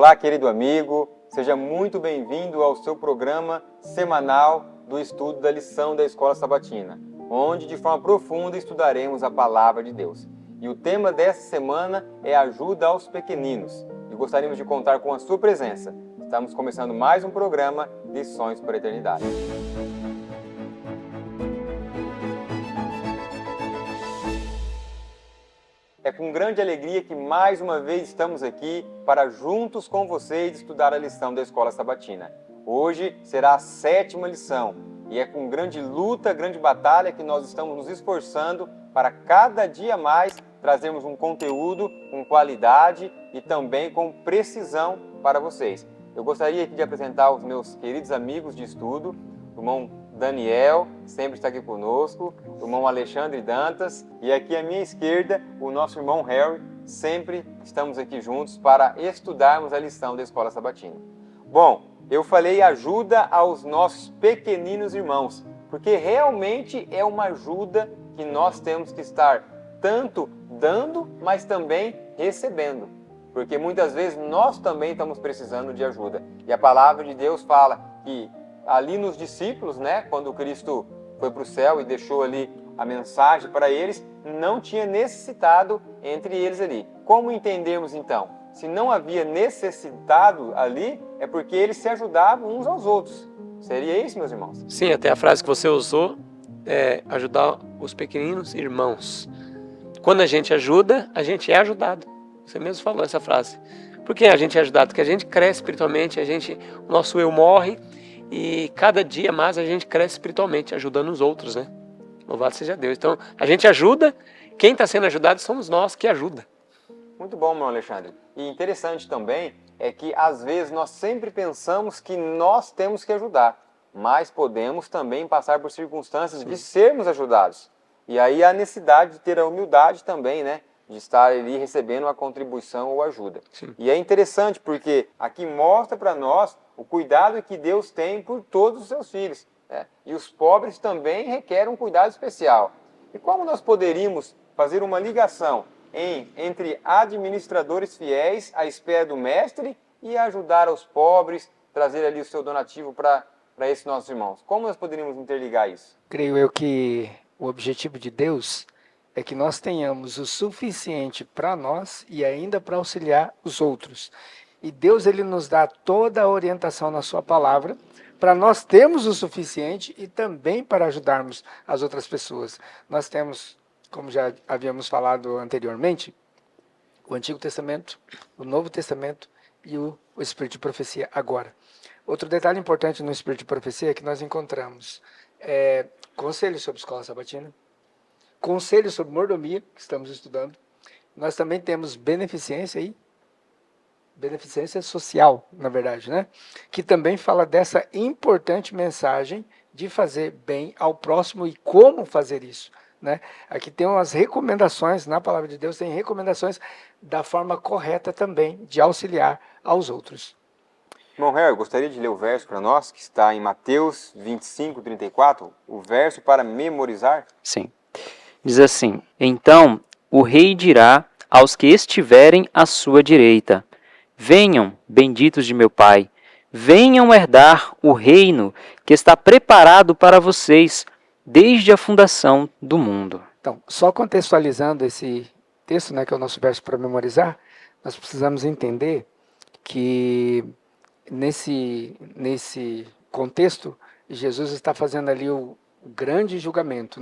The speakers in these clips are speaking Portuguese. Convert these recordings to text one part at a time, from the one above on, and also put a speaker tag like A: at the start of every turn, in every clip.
A: Olá, querido amigo, seja muito bem-vindo ao seu programa semanal do estudo da lição da Escola Sabatina, onde de forma profunda estudaremos a Palavra de Deus. E o tema dessa semana é ajuda aos pequeninos. E gostaríamos de contar com a sua presença. Estamos começando mais um programa Lições para a Eternidade. É com grande alegria que mais uma vez estamos aqui para juntos com vocês estudar a lição da Escola Sabatina. Hoje será a 7ª lição e é com grande luta, grande batalha que nós estamos nos esforçando para cada dia mais trazermos um conteúdo com qualidade e também com precisão para vocês. Eu gostaria aqui de apresentar os meus queridos amigos de estudo, o irmão Daniel, sempre está aqui conosco, o irmão Alexandre Dantas e aqui à minha esquerda o nosso irmão Harry. Sempre estamos aqui juntos para estudarmos a lição da Escola Sabatina. Bom, eu falei ajuda aos nossos pequeninos irmãos, porque realmente é uma ajuda que nós temos que estar tanto dando, mas também recebendo. Porque muitas vezes nós também estamos precisando de ajuda. E a palavra de Deus fala que ali nos discípulos, quando Cristo foi para o céu e deixou ali a mensagem para eles, não tinha necessitado entre eles ali. Como entendemos então? Se não havia necessitado ali, é porque eles se ajudavam uns aos outros. Seria isso, meus irmãos?
B: Sim, até a frase que você usou é ajudar os pequeninos irmãos. Quando a gente ajuda, a gente é ajudado. Você mesmo falou essa frase. Por que a gente é ajudado? Porque a gente cresce espiritualmente, o nosso eu morre e cada dia mais a gente cresce espiritualmente, ajudando os outros, né? Louvado seja Deus. Então, a gente ajuda, quem está sendo ajudado somos nós que ajuda.
A: Muito bom, meu Alexandre. E interessante também é que às vezes nós sempre pensamos que nós temos que ajudar, mas podemos também passar por circunstâncias de sermos ajudados. E aí há necessidade de ter a humildade também, de estar ali recebendo uma contribuição ou ajuda.
B: Sim.
A: E é interessante porque aqui mostra para nós o cuidado que Deus tem por todos os seus filhos. E os pobres também requerem um cuidado especial. E como nós poderíamos fazer uma ligação entre administradores fiéis à espera do mestre e ajudar os pobres, trazer ali o seu donativo para esses nossos irmãos? Como nós poderíamos interligar isso?
C: Creio eu que o objetivo de Deus é que nós tenhamos o suficiente para nós e ainda para auxiliar os outros. E Deus ele nos dá toda a orientação na sua palavra para nós termos o suficiente e também para ajudarmos as outras pessoas. Nós temos, como já havíamos falado anteriormente, o Antigo Testamento, o Novo Testamento e o Espírito de Profecia agora. Outro detalhe importante no Espírito de Profecia é que nós encontramos conselhos sobre escola sabatina, conselhos sobre mordomia, que estamos estudando. Nós também temos beneficência aí, beneficência social, na verdade, que também fala dessa importante mensagem de fazer bem ao próximo e como fazer isso. Aqui tem umas recomendações, na Palavra de Deus tem recomendações da forma correta também de auxiliar aos outros.
A: Irmão Harry, gostaria de ler o verso para nós, que está em Mateus 25:34, o verso para memorizar?
D: Sim. Diz assim: Então o rei dirá aos que estiverem à sua direita: Venham, benditos de meu Pai, venham herdar o reino que está preparado para vocês desde a fundação do mundo.
C: Então, só contextualizando esse texto, que é o nosso verso para memorizar, nós precisamos entender que nesse contexto, Jesus está fazendo ali o grande julgamento,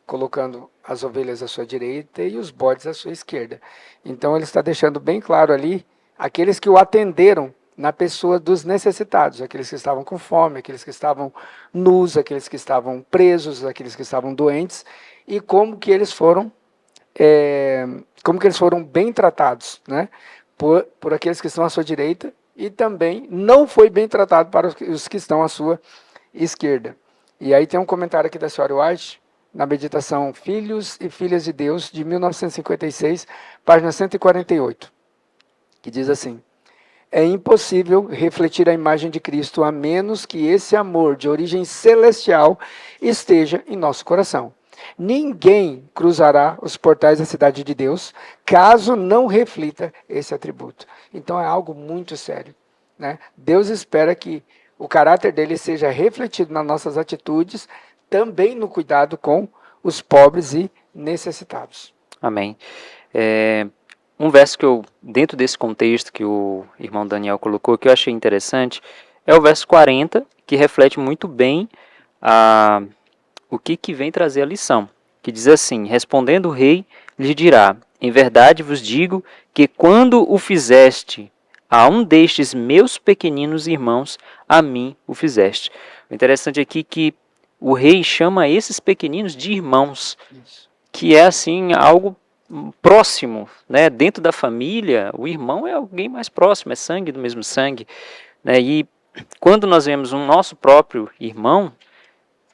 C: colocando as ovelhas à sua direita e os bodes à sua esquerda. Então ele está deixando bem claro ali aqueles que o atenderam na pessoa dos necessitados, aqueles que estavam com fome, aqueles que estavam nus, aqueles que estavam presos, aqueles que estavam doentes, e como que eles foram bem tratados, por aqueles que estão à sua direita, e também não foi bem tratado para os que estão à sua esquerda. E aí tem um comentário aqui da senhora White, na meditação Filhos e Filhas de Deus, de 1956, página 148, que diz assim: é impossível refletir a imagem de Cristo a menos que esse amor de origem celestial esteja em nosso coração. Ninguém cruzará os portais da cidade de Deus caso não reflita esse atributo. Então é algo muito sério, né? Deus espera que o caráter dele seja refletido nas nossas atitudes, também no cuidado com os pobres e necessitados.
D: Amém. Um verso que eu, dentro desse contexto que o irmão Daniel colocou, que eu achei interessante, é o verso 40, que reflete muito bem o que vem trazer a lição, que diz assim: respondendo o rei, lhe dirá, em verdade vos digo que quando o fizeste a um destes meus pequeninos irmãos, a mim o fizeste. O interessante aqui é que o rei chama esses pequeninos de irmãos, que é assim algo próximo, né? Dentro da família, o irmão é alguém mais próximo, é sangue do mesmo sangue, né? E quando nós vemos um nosso próprio irmão,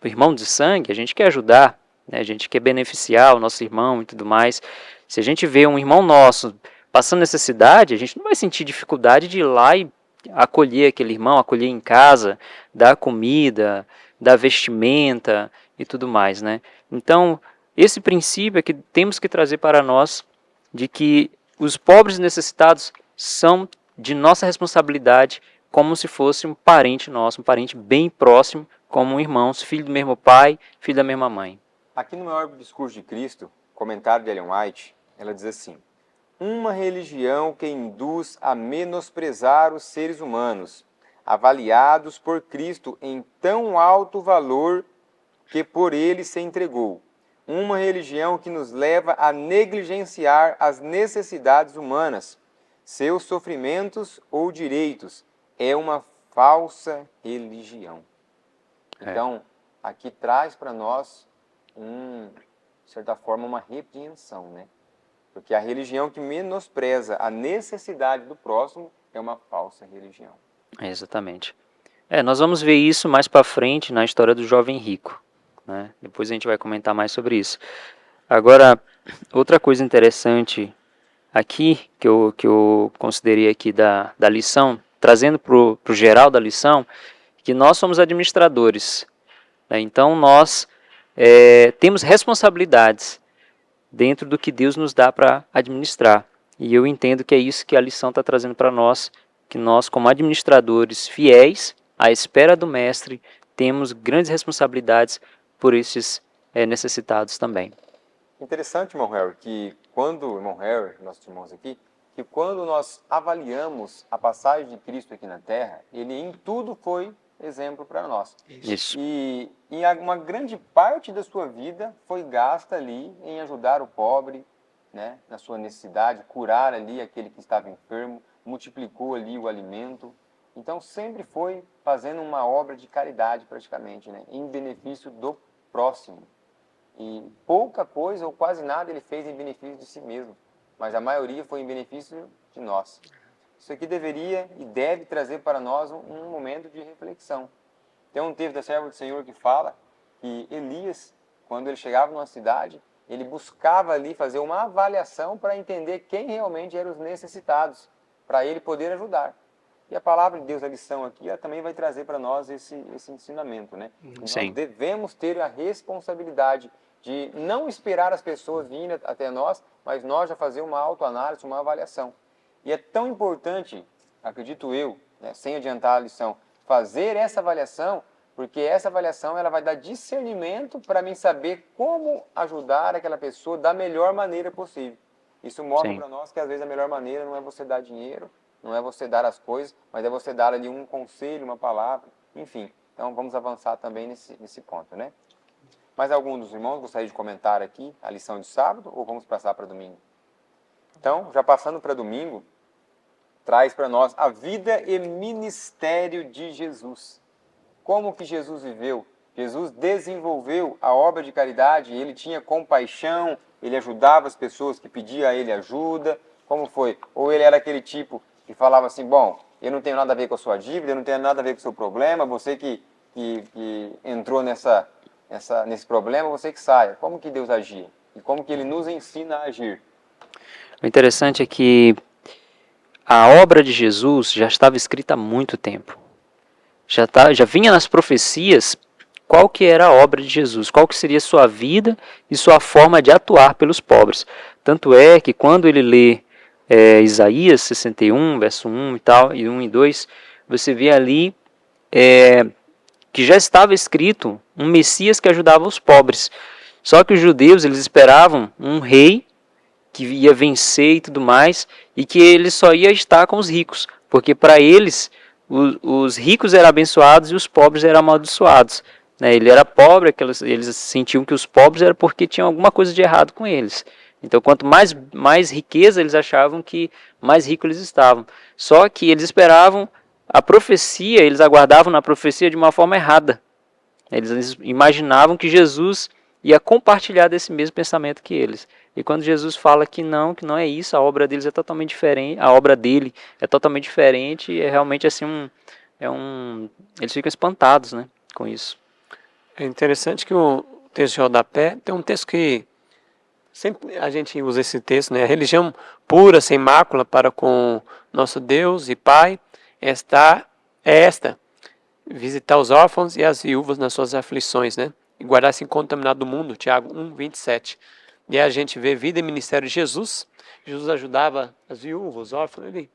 D: o irmão de sangue, a gente quer ajudar, né? A gente quer beneficiar o nosso irmão e tudo mais. Se a gente vê um irmão nosso passando necessidade, a gente não vai sentir dificuldade de ir lá e acolher aquele irmão, acolher em casa, dar comida, dar vestimenta e tudo mais, né? Então, esse princípio é que temos que trazer para nós, de que os pobres e necessitados são de nossa responsabilidade, como se fosse um parente nosso, um parente bem próximo, como irmãos, filho do mesmo pai, filho da mesma mãe.
A: Aqui no maior discurso de Cristo, comentário de Ellen White, ela diz assim: uma religião que induz a menosprezar os seres humanos, avaliados por Cristo em tão alto valor que por ele se entregou. Uma religião que nos leva a negligenciar as necessidades humanas, seus sofrimentos ou direitos, é uma falsa religião. Então, aqui traz para nós, de certa forma, uma repreensão, né? Porque a religião que menospreza a necessidade do próximo é uma falsa religião.
D: Exatamente. Nós vamos ver isso mais para frente na história do jovem rico, né? Depois a gente vai comentar mais sobre isso. Agora, outra coisa interessante aqui, que eu considerei aqui da lição, trazendo para o geral da lição, que nós somos administradores, né? Então nós temos responsabilidades dentro do que Deus nos dá para administrar. E eu entendo que é isso que a lição está trazendo para nós, que nós, como administradores fiéis, à espera do Mestre, temos grandes responsabilidades por esses necessitados também.
A: Interessante, irmão Harry, que quando, irmão Harry, nossos irmãos aqui, que quando nós avaliamos a passagem de Cristo aqui na Terra, ele em tudo foi exemplo para nós.
D: Isso.
A: E uma grande parte da sua vida foi gasta ali em ajudar o pobre, né, na sua necessidade, curar ali aquele que estava enfermo, multiplicou ali o alimento. Então sempre foi fazendo uma obra de caridade praticamente, né, em benefício do próximo. E pouca coisa ou quase nada ele fez em benefício de si mesmo, mas a maioria foi em benefício de nós. Isso aqui deveria e deve trazer para nós um momento de reflexão. Tem um texto da serva do Senhor que fala que Elias, quando ele chegava numa cidade, ele buscava ali fazer uma avaliação para entender quem realmente eram os necessitados, para ele poder ajudar. E a palavra de Deus, a lição aqui, ela também vai trazer para nós esse ensinamento, né?
D: Sim.
A: Nós devemos ter a responsabilidade de não esperar as pessoas virem até nós, mas nós já fazer uma autoanálise, uma avaliação. E é tão importante, acredito eu, né, sem adiantar a lição, fazer essa avaliação, porque essa avaliação ela vai dar discernimento para mim saber como ajudar aquela pessoa da melhor maneira possível. Isso mostra para nós que às vezes a melhor maneira não é você dar dinheiro, não é você dar as coisas, mas é você dar ali um conselho, uma palavra, enfim. Então vamos avançar também nesse ponto, né? Mais algum dos irmãos gostaria de comentar aqui a lição de sábado ou vamos passar para domingo? Então, já passando para domingo, traz para nós a vida e ministério de Jesus. Como que Jesus viveu? Jesus desenvolveu a obra de caridade, ele tinha compaixão, ele ajudava as pessoas que pediam a ele ajuda. Como foi? Ou ele era aquele tipo que falava assim, bom, eu não tenho nada a ver com a sua dívida, eu não tenho nada a ver com o seu problema, você que entrou nesse problema, você que saia. Como que Deus agia? E como que ele nos ensina a agir?
D: O interessante é que a obra de Jesus já estava escrita há muito tempo. Já vinha nas profecias qual que era a obra de Jesus, qual que seria sua vida e sua forma de atuar pelos pobres. Tanto é que quando ele lê Isaías 61, verso 1 e tal, e 1 e 2, você vê ali que já estava escrito um Messias que ajudava os pobres. Só que os judeus, eles esperavam um rei que ia vencer e tudo mais, e que ele só ia estar com os ricos, porque para eles, os ricos eram abençoados e os pobres eram amaldiçoados. Ele era pobre, eles sentiam que os pobres era porque tinha alguma coisa de errado com eles. Então, quanto mais riqueza, eles achavam que mais ricos eles estavam. Só que eles esperavam a profecia, eles aguardavam na profecia de uma forma errada. Eles imaginavam que Jesus ia compartilhar desse mesmo pensamento que eles. E quando Jesus fala que não é isso, a obra deles é totalmente diferente, a obra dele é totalmente diferente, é realmente assim eles ficam espantados, né, com isso.
B: É interessante que o texto de rodapé tem um texto que sempre a gente usa esse texto, né? A religião pura, sem mácula para com nosso Deus e Pai é esta, visitar os órfãos e as viúvas nas suas aflições, né? E guardar-se incontaminado do mundo, Tiago 1:27. E aí a gente vê vida e ministério de Jesus. Jesus ajudava as viúvas, os órfãos, ele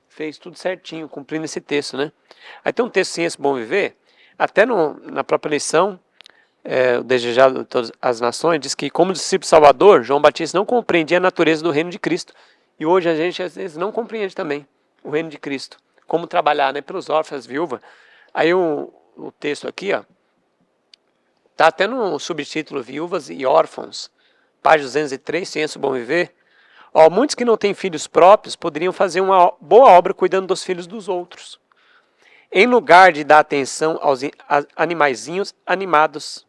B: fez tudo certinho, cumprindo esse texto, né? Aí tem um texto, Ciência e Bom Viver, até na própria lição, o desejado de todas as nações, diz que como discípulo salvador, João Batista não compreendia a natureza do reino de Cristo. E hoje a gente às vezes não compreende também o reino de Cristo. Como trabalhar, né, pelos órfãos, viúvas. Aí o texto aqui, ó, tá até no subtítulo Viúvas e Órfãos, página 203, Ciência e Bom Viver. Muitos que não têm filhos próprios poderiam fazer uma boa obra cuidando dos filhos dos outros, em lugar de dar atenção aos animaizinhos animados,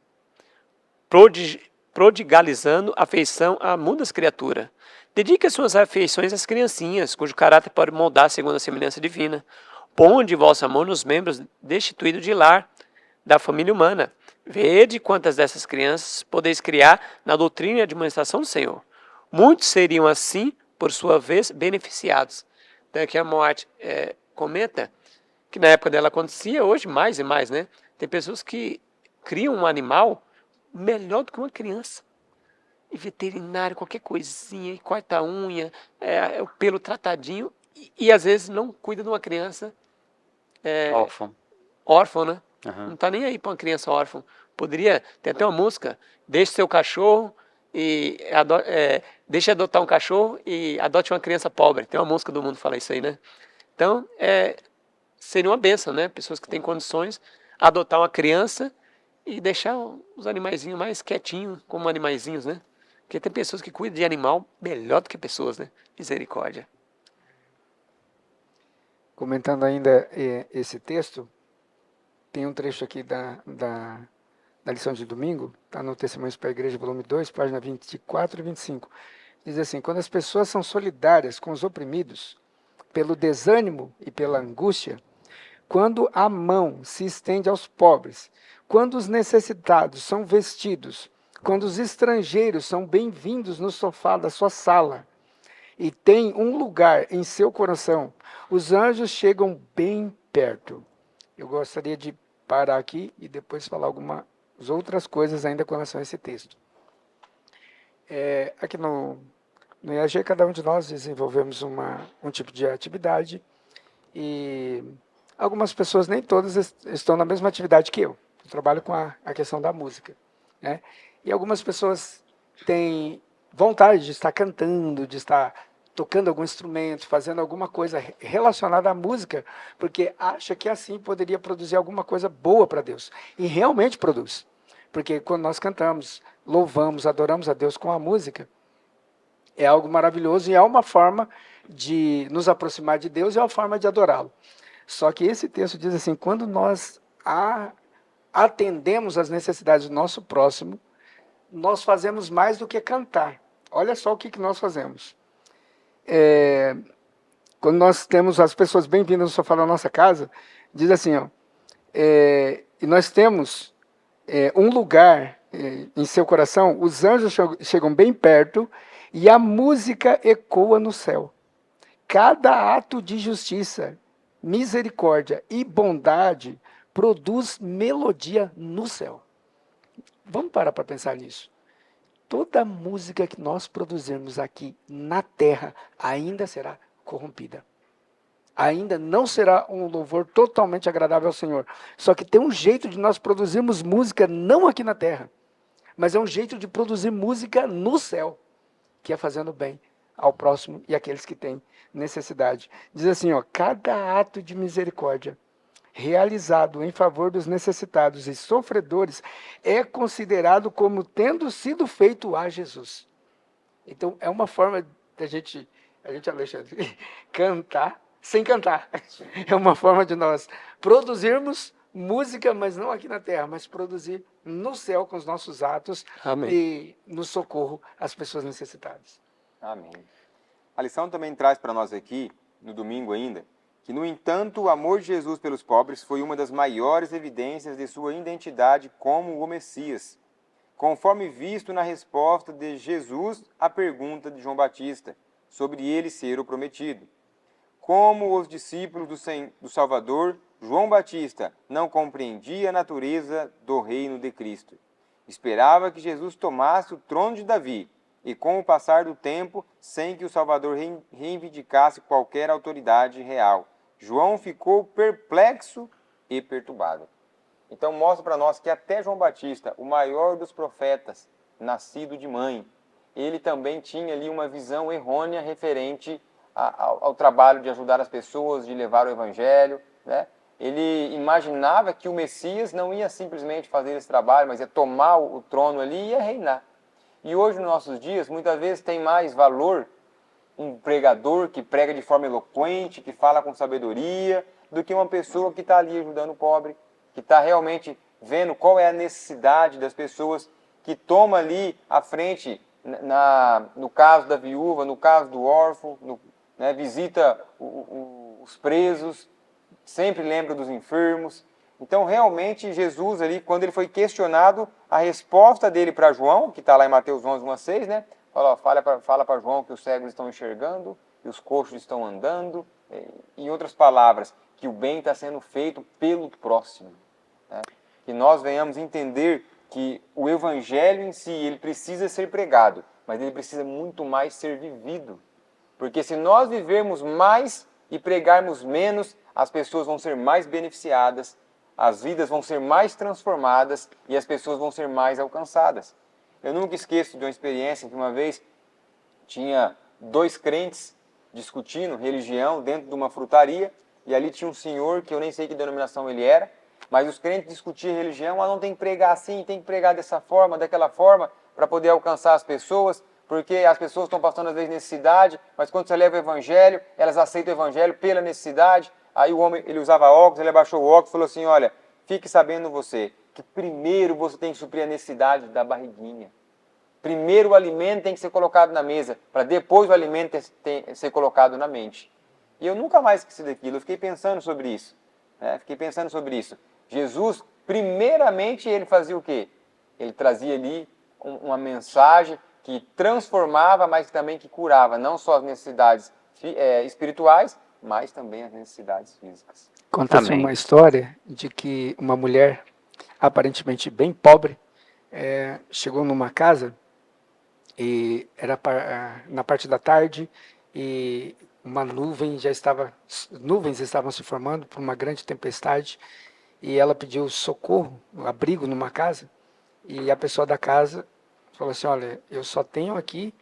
B: prodigalizando afeição a mudas criaturas. Dedique as suas afeições às criancinhas, cujo caráter pode moldar segundo a semelhança divina. Ponde vosso amor nos membros destituídos de lar da família humana. Vede quantas dessas crianças podeis criar na doutrina e administração do Senhor. Muitos seriam assim, por sua vez, beneficiados. Então aqui a Moat comenta que na época dela acontecia, hoje mais e mais, né? Tem pessoas que criam um animal melhor do que uma criança. E veterinário, qualquer coisinha, e corta a unha, o pelo tratadinho, e às vezes não cuida de uma criança órfã, né? Uhum. Não está nem aí para uma criança órfã. Poderia, tem até uma música, deixe seu cachorro e deixe adotar um cachorro e adote uma criança pobre. Tem uma música do mundo que fala isso aí, né? Então, seria uma bênção, né? Pessoas que têm condições, adotar uma criança e deixar os animaizinhos mais quietinhos, como animaizinhos, né? Porque tem pessoas que cuidam de animal melhor do que pessoas, né? Misericórdia.
C: Comentando ainda esse texto, tem um trecho aqui da lição de domingo, está no Testemunhos para a Igreja, volume 2, página 24 e 25. Diz assim: quando as pessoas são solidárias com os oprimidos, pelo desânimo e pela angústia, quando a mão se estende aos pobres, quando os necessitados são vestidos, quando os estrangeiros são bem-vindos no sofá da sua sala e têm um lugar em seu coração, os anjos chegam bem perto. Eu gostaria de parar aqui e depois falar algumas outras coisas ainda com relação a esse texto. Aqui no IAG, cada um de nós desenvolvemos um tipo de atividade e algumas pessoas, nem todas, estão na mesma atividade que eu. Eu trabalho com a questão da música, né? E algumas pessoas têm vontade de estar cantando, de estar tocando algum instrumento, fazendo alguma coisa relacionada à música, porque acha que assim poderia produzir alguma coisa boa para Deus. E realmente produz. Porque quando nós cantamos, louvamos, adoramos a Deus com a música, é algo maravilhoso e é uma forma de nos aproximar de Deus e é uma forma de adorá-lo. Só que esse texto diz assim: quando nós atendemos às necessidades do nosso próximo, nós fazemos mais do que cantar. Olha só o que nós fazemos. Quando nós temos as pessoas bem-vindas no sofá da nossa casa, diz assim, e nós temos um lugar em seu coração, os anjos chegam bem perto e a música ecoa no céu. Cada ato de justiça, misericórdia e bondade produz melodia no céu. Vamos parar para pensar nisso. Toda música que nós produzirmos aqui na terra ainda será corrompida. Ainda não será um louvor totalmente agradável ao Senhor. Só que tem um jeito de nós produzirmos música não aqui na terra, mas é um jeito de produzir música no céu, que é fazendo bem ao próximo e àqueles que têm necessidade. Diz assim, ó, cada ato de misericórdia realizado em favor dos necessitados e sofredores é considerado como tendo sido feito a Jesus. Então, é uma forma da gente, Alexandre, cantar sem cantar. É uma forma de nós produzirmos música, mas não aqui na terra, mas produzir no céu com os nossos atos.
B: Amém.
C: E no socorro às pessoas necessitadas.
A: Amém. A lição também traz para nós aqui, no domingo ainda, que, no entanto, o amor de Jesus pelos pobres foi uma das maiores evidências de sua identidade como o Messias, conforme visto na resposta de Jesus à pergunta de João Batista sobre ele ser o prometido. Como os discípulos do Salvador, João Batista não compreendia a natureza do reino de Cristo. Esperava que Jesus tomasse o trono de Davi e, com o passar do tempo, sem que o Salvador reivindicasse qualquer autoridade real. João ficou perplexo e perturbado. Então mostra para nós que até João Batista, o maior dos profetas, nascido de mãe, ele também tinha ali uma visão errônea referente ao trabalho de ajudar as pessoas, de levar o evangelho, né? Ele imaginava que o Messias não ia simplesmente fazer esse trabalho, mas ia tomar o trono ali e ia reinar. E hoje, nos nossos dias, muitas vezes tem mais valor um pregador que prega de forma eloquente, que fala com sabedoria, do que uma pessoa que está ali ajudando o pobre, que está realmente vendo qual é a necessidade das pessoas, que toma ali à frente, no caso da viúva, no caso do órfão, né, visita os presos, sempre lembra dos enfermos. Então, realmente, Jesus ali, quando ele foi questionado, a resposta dele para João, que está lá em Mateus 11, 1 a 6, né? Fala para João que os cegos estão enxergando, que os coxos estão andando, em outras palavras, que o bem está sendo feito pelo próximo. Né? Que nós venhamos entender que o evangelho em si, ele precisa ser pregado, mas ele precisa muito mais ser vivido. Porque se nós vivermos mais e pregarmos menos, as pessoas vão ser mais beneficiadas, as vidas vão ser mais transformadas e as pessoas vão ser mais alcançadas. Eu nunca esqueço de uma experiência que uma vez tinha 2 crentes discutindo religião dentro de uma frutaria, e ali tinha um senhor, que eu nem sei que denominação ele era, mas os crentes discutiam religião, não tem que pregar assim, tem que pregar dessa forma, daquela forma, para poder alcançar as pessoas, porque as pessoas estão passando às vezes necessidade, mas quando você leva o evangelho, elas aceitam o evangelho pela necessidade. Aí o homem, ele usava óculos, ele abaixou o óculos e falou assim, olha, fique sabendo você, que primeiro você tem que suprir a necessidade da barriguinha. Primeiro o alimento tem que ser colocado na mesa, para depois o alimento ser colocado na mente. E eu nunca mais esqueci daquilo, eu fiquei pensando sobre isso. Jesus, primeiramente, ele fazia o quê? Ele trazia ali uma mensagem que transformava, mas também que curava, não só as necessidades espirituais, mas também as necessidades físicas.
C: Conta-se uma história de que uma mulher, aparentemente bem pobre, chegou numa casa, e era na parte da tarde, e nuvens estavam se formando por uma grande tempestade, e ela pediu socorro, abrigo numa casa, e a pessoa da casa falou assim, olha, eu só tenho aqui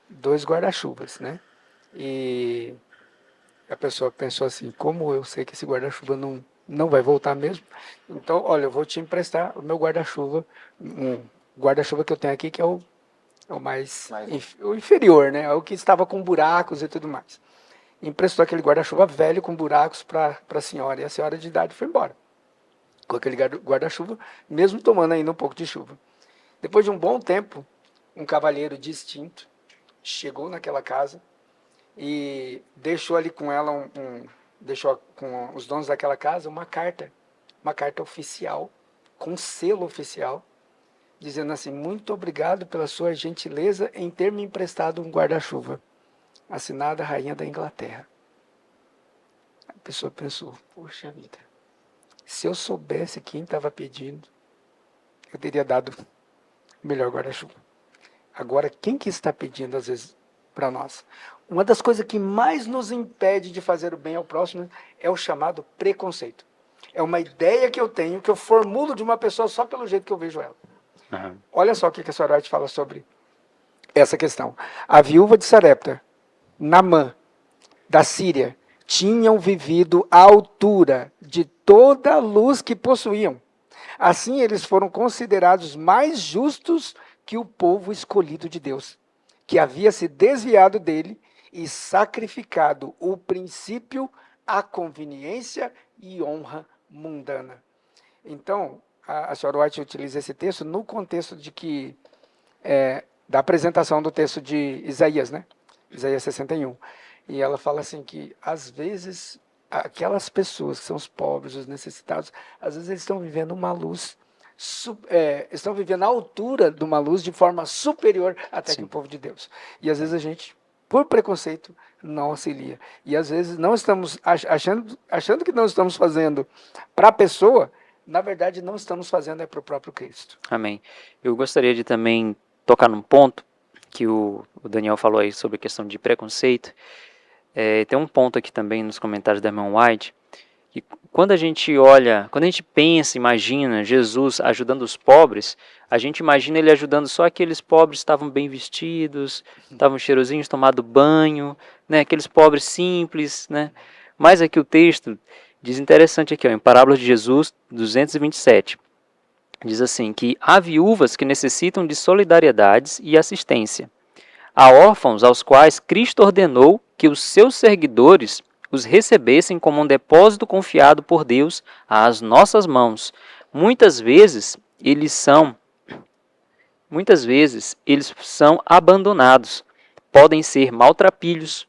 C: 2 guarda-chuvas, né? E a pessoa pensou assim, como eu sei que esse guarda-chuva não vai voltar mesmo, então, olha, eu vou te emprestar o meu guarda-chuva, um guarda-chuva que eu tenho aqui, que é o o inferior, né? É o que estava com buracos e tudo mais. Emprestou aquele guarda-chuva velho com buracos para a senhora, e a senhora de idade foi embora com aquele guarda-chuva, mesmo tomando ainda um pouco de chuva. Depois de um bom tempo, um cavalheiro distinto chegou naquela casa e deixou ali com ela deixou com os donos daquela casa uma carta oficial, com selo oficial, dizendo assim, muito obrigado pela sua gentileza em ter me emprestado um guarda-chuva, assinada a Rainha da Inglaterra. A pessoa pensou, poxa vida, Se eu soubesse quem estava pedindo, eu teria dado o melhor guarda-chuva. Agora, quem que está pedindo, às vezes, para nós? Uma das coisas que mais nos impede de fazer o bem ao próximo é o chamado preconceito. É uma ideia que eu tenho, que eu formulo de uma pessoa só pelo jeito que eu vejo ela.
D: Aham.
C: Olha só o que a Soraya fala sobre essa questão. A viúva de Sarepta, Naamã, da Síria, tinham vivido à altura de toda a luz que possuíam. Assim, eles foram considerados mais justos que o povo escolhido de Deus, que havia se desviado dele e sacrificado o princípio, a conveniência e honra mundana. Então, a senhora White utiliza esse texto no contexto de que da apresentação do texto de Isaías, né? Isaías 61. E ela fala assim que, às vezes, aquelas pessoas que são os pobres, os necessitados, às vezes eles estão vivendo uma luz, estão vivendo a altura de uma luz de forma superior até
D: Sim.
C: que o povo de Deus. E às vezes a gente, por preconceito, não auxilia. E às vezes não estamos achando que não estamos fazendo para a pessoa, na verdade não estamos fazendo para o próprio Cristo.
D: Amém. Eu gostaria de também tocar num ponto que o Daniel falou aí sobre a questão de preconceito. Tem um ponto aqui também nos comentários da irmã White, que quando a gente olha, quando a gente pensa, imagina Jesus ajudando os pobres, a gente imagina ele ajudando só aqueles pobres que estavam bem vestidos, estavam cheirosinhos, tomado banho, né, aqueles pobres simples, né? Mas aqui o texto diz interessante aqui, ó, em Parábolas de Jesus 227, diz assim que há viúvas que necessitam de solidariedades e assistência. Há órfãos aos quais Cristo ordenou que os seus seguidores os recebessem como um depósito confiado por Deus às nossas mãos. Muitas vezes eles são abandonados, podem ser maltrapilhos,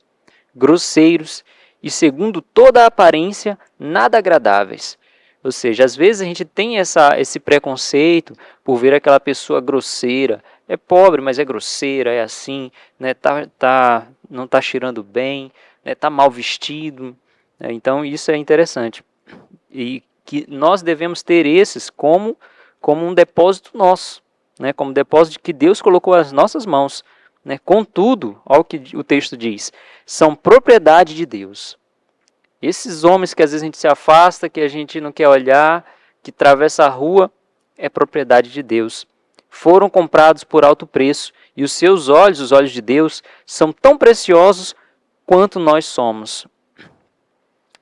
D: grosseiros e, segundo toda a aparência, nada agradáveis. Ou seja, às vezes a gente tem esse preconceito por ver aquela pessoa grosseira, é pobre, mas é grosseira, é assim, né, não está cheirando bem, está mal vestido, né, então isso é interessante. E que nós devemos ter esses como um depósito nosso, né, como depósito que Deus colocou às nossas mãos. Né. Contudo, olha o que o texto diz, são propriedade de Deus. Esses homens que às vezes a gente se afasta, que a gente não quer olhar, que atravessa a rua, é propriedade de Deus. Foram comprados por alto preço e os seus olhos, os olhos de Deus, são tão preciosos quanto nós somos.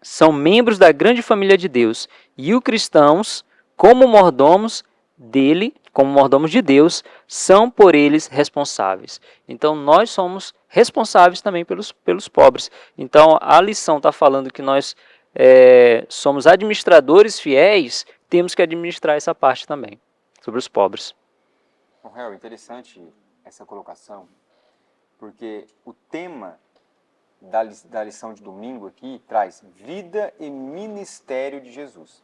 D: São membros da grande família de Deus e os cristãos, como mordomos dele, como mordomos de Deus, são por eles responsáveis. Então nós somos responsáveis também pelos pobres. Então a lição está falando que nós somos administradores fiéis, temos que administrar essa parte também, sobre os pobres.
A: Harry, interessante essa colocação, porque o tema da lição de domingo aqui traz vida e ministério de Jesus.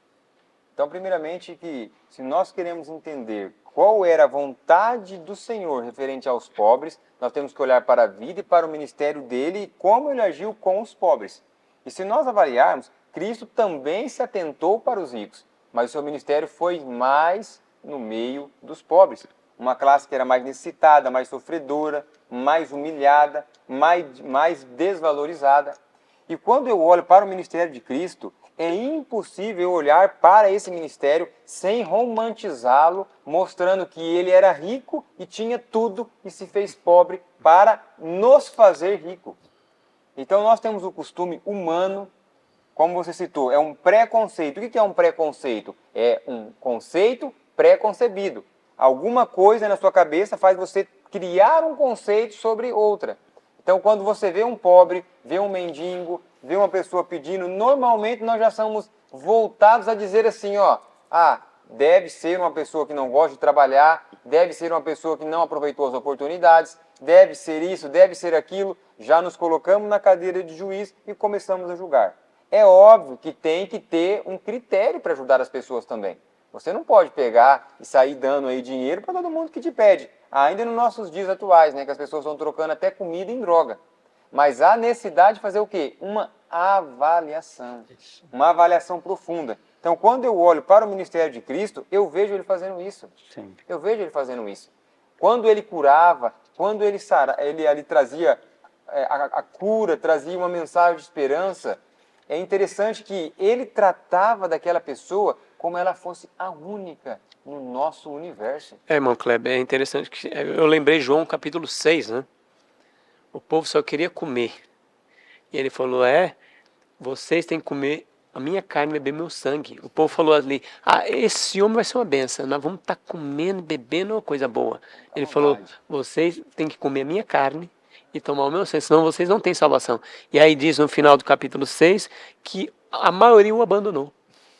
A: Então, primeiramente, que se nós queremos entender qual era a vontade do Senhor referente aos pobres, nós temos que olhar para a vida e para o ministério dele e como ele agiu com os pobres. E se nós avaliarmos, Cristo também se atentou para os ricos, mas o seu ministério foi mais no meio dos pobres. Uma classe que era mais necessitada, mais sofredora, mais humilhada, mais desvalorizada. E quando eu olho para o ministério de Cristo, é impossível olhar para esse ministério sem romantizá-lo, mostrando que ele era rico e tinha tudo e se fez pobre para nos fazer rico. Então nós temos o costume humano, como você citou, é um preconceito. O que é um preconceito? É um conceito pré-concebido. Alguma coisa na sua cabeça faz você criar um conceito sobre outra. Então, quando você vê um pobre, vê um mendigo, vê uma pessoa pedindo, normalmente nós já somos voltados a dizer assim, deve ser uma pessoa que não gosta de trabalhar, deve ser uma pessoa que não aproveitou as oportunidades, deve ser isso, deve ser aquilo. Já nos colocamos na cadeira de juiz e começamos a julgar. É óbvio que tem que ter um critério para ajudar as pessoas também. Você não pode pegar e sair dando aí dinheiro para todo mundo que te pede. Ainda nos nossos dias atuais, né, que as pessoas estão trocando até comida em droga. Mas há necessidade de fazer o quê? Uma avaliação profunda. Então, quando eu olho para o ministério de Cristo, eu vejo ele fazendo isso.
D: Sim.
A: Eu vejo ele fazendo isso. Quando ele curava, quando ele ali trazia a cura, trazia uma mensagem de esperança, é interessante que ele tratava daquela pessoa como ela fosse a única no nosso universo.
B: Irmão Kleber, é interessante que eu lembrei João capítulo 6, né? O povo só queria comer. E ele falou, vocês têm que comer a minha carne e beber meu sangue. O povo falou ali, esse homem vai ser uma benção, nós vamos estar comendo e bebendo uma coisa boa. Ele falou, vocês têm que comer a minha carne e tomar o meu sangue, senão vocês não têm salvação. E aí diz no final do capítulo 6 que a maioria o abandonou.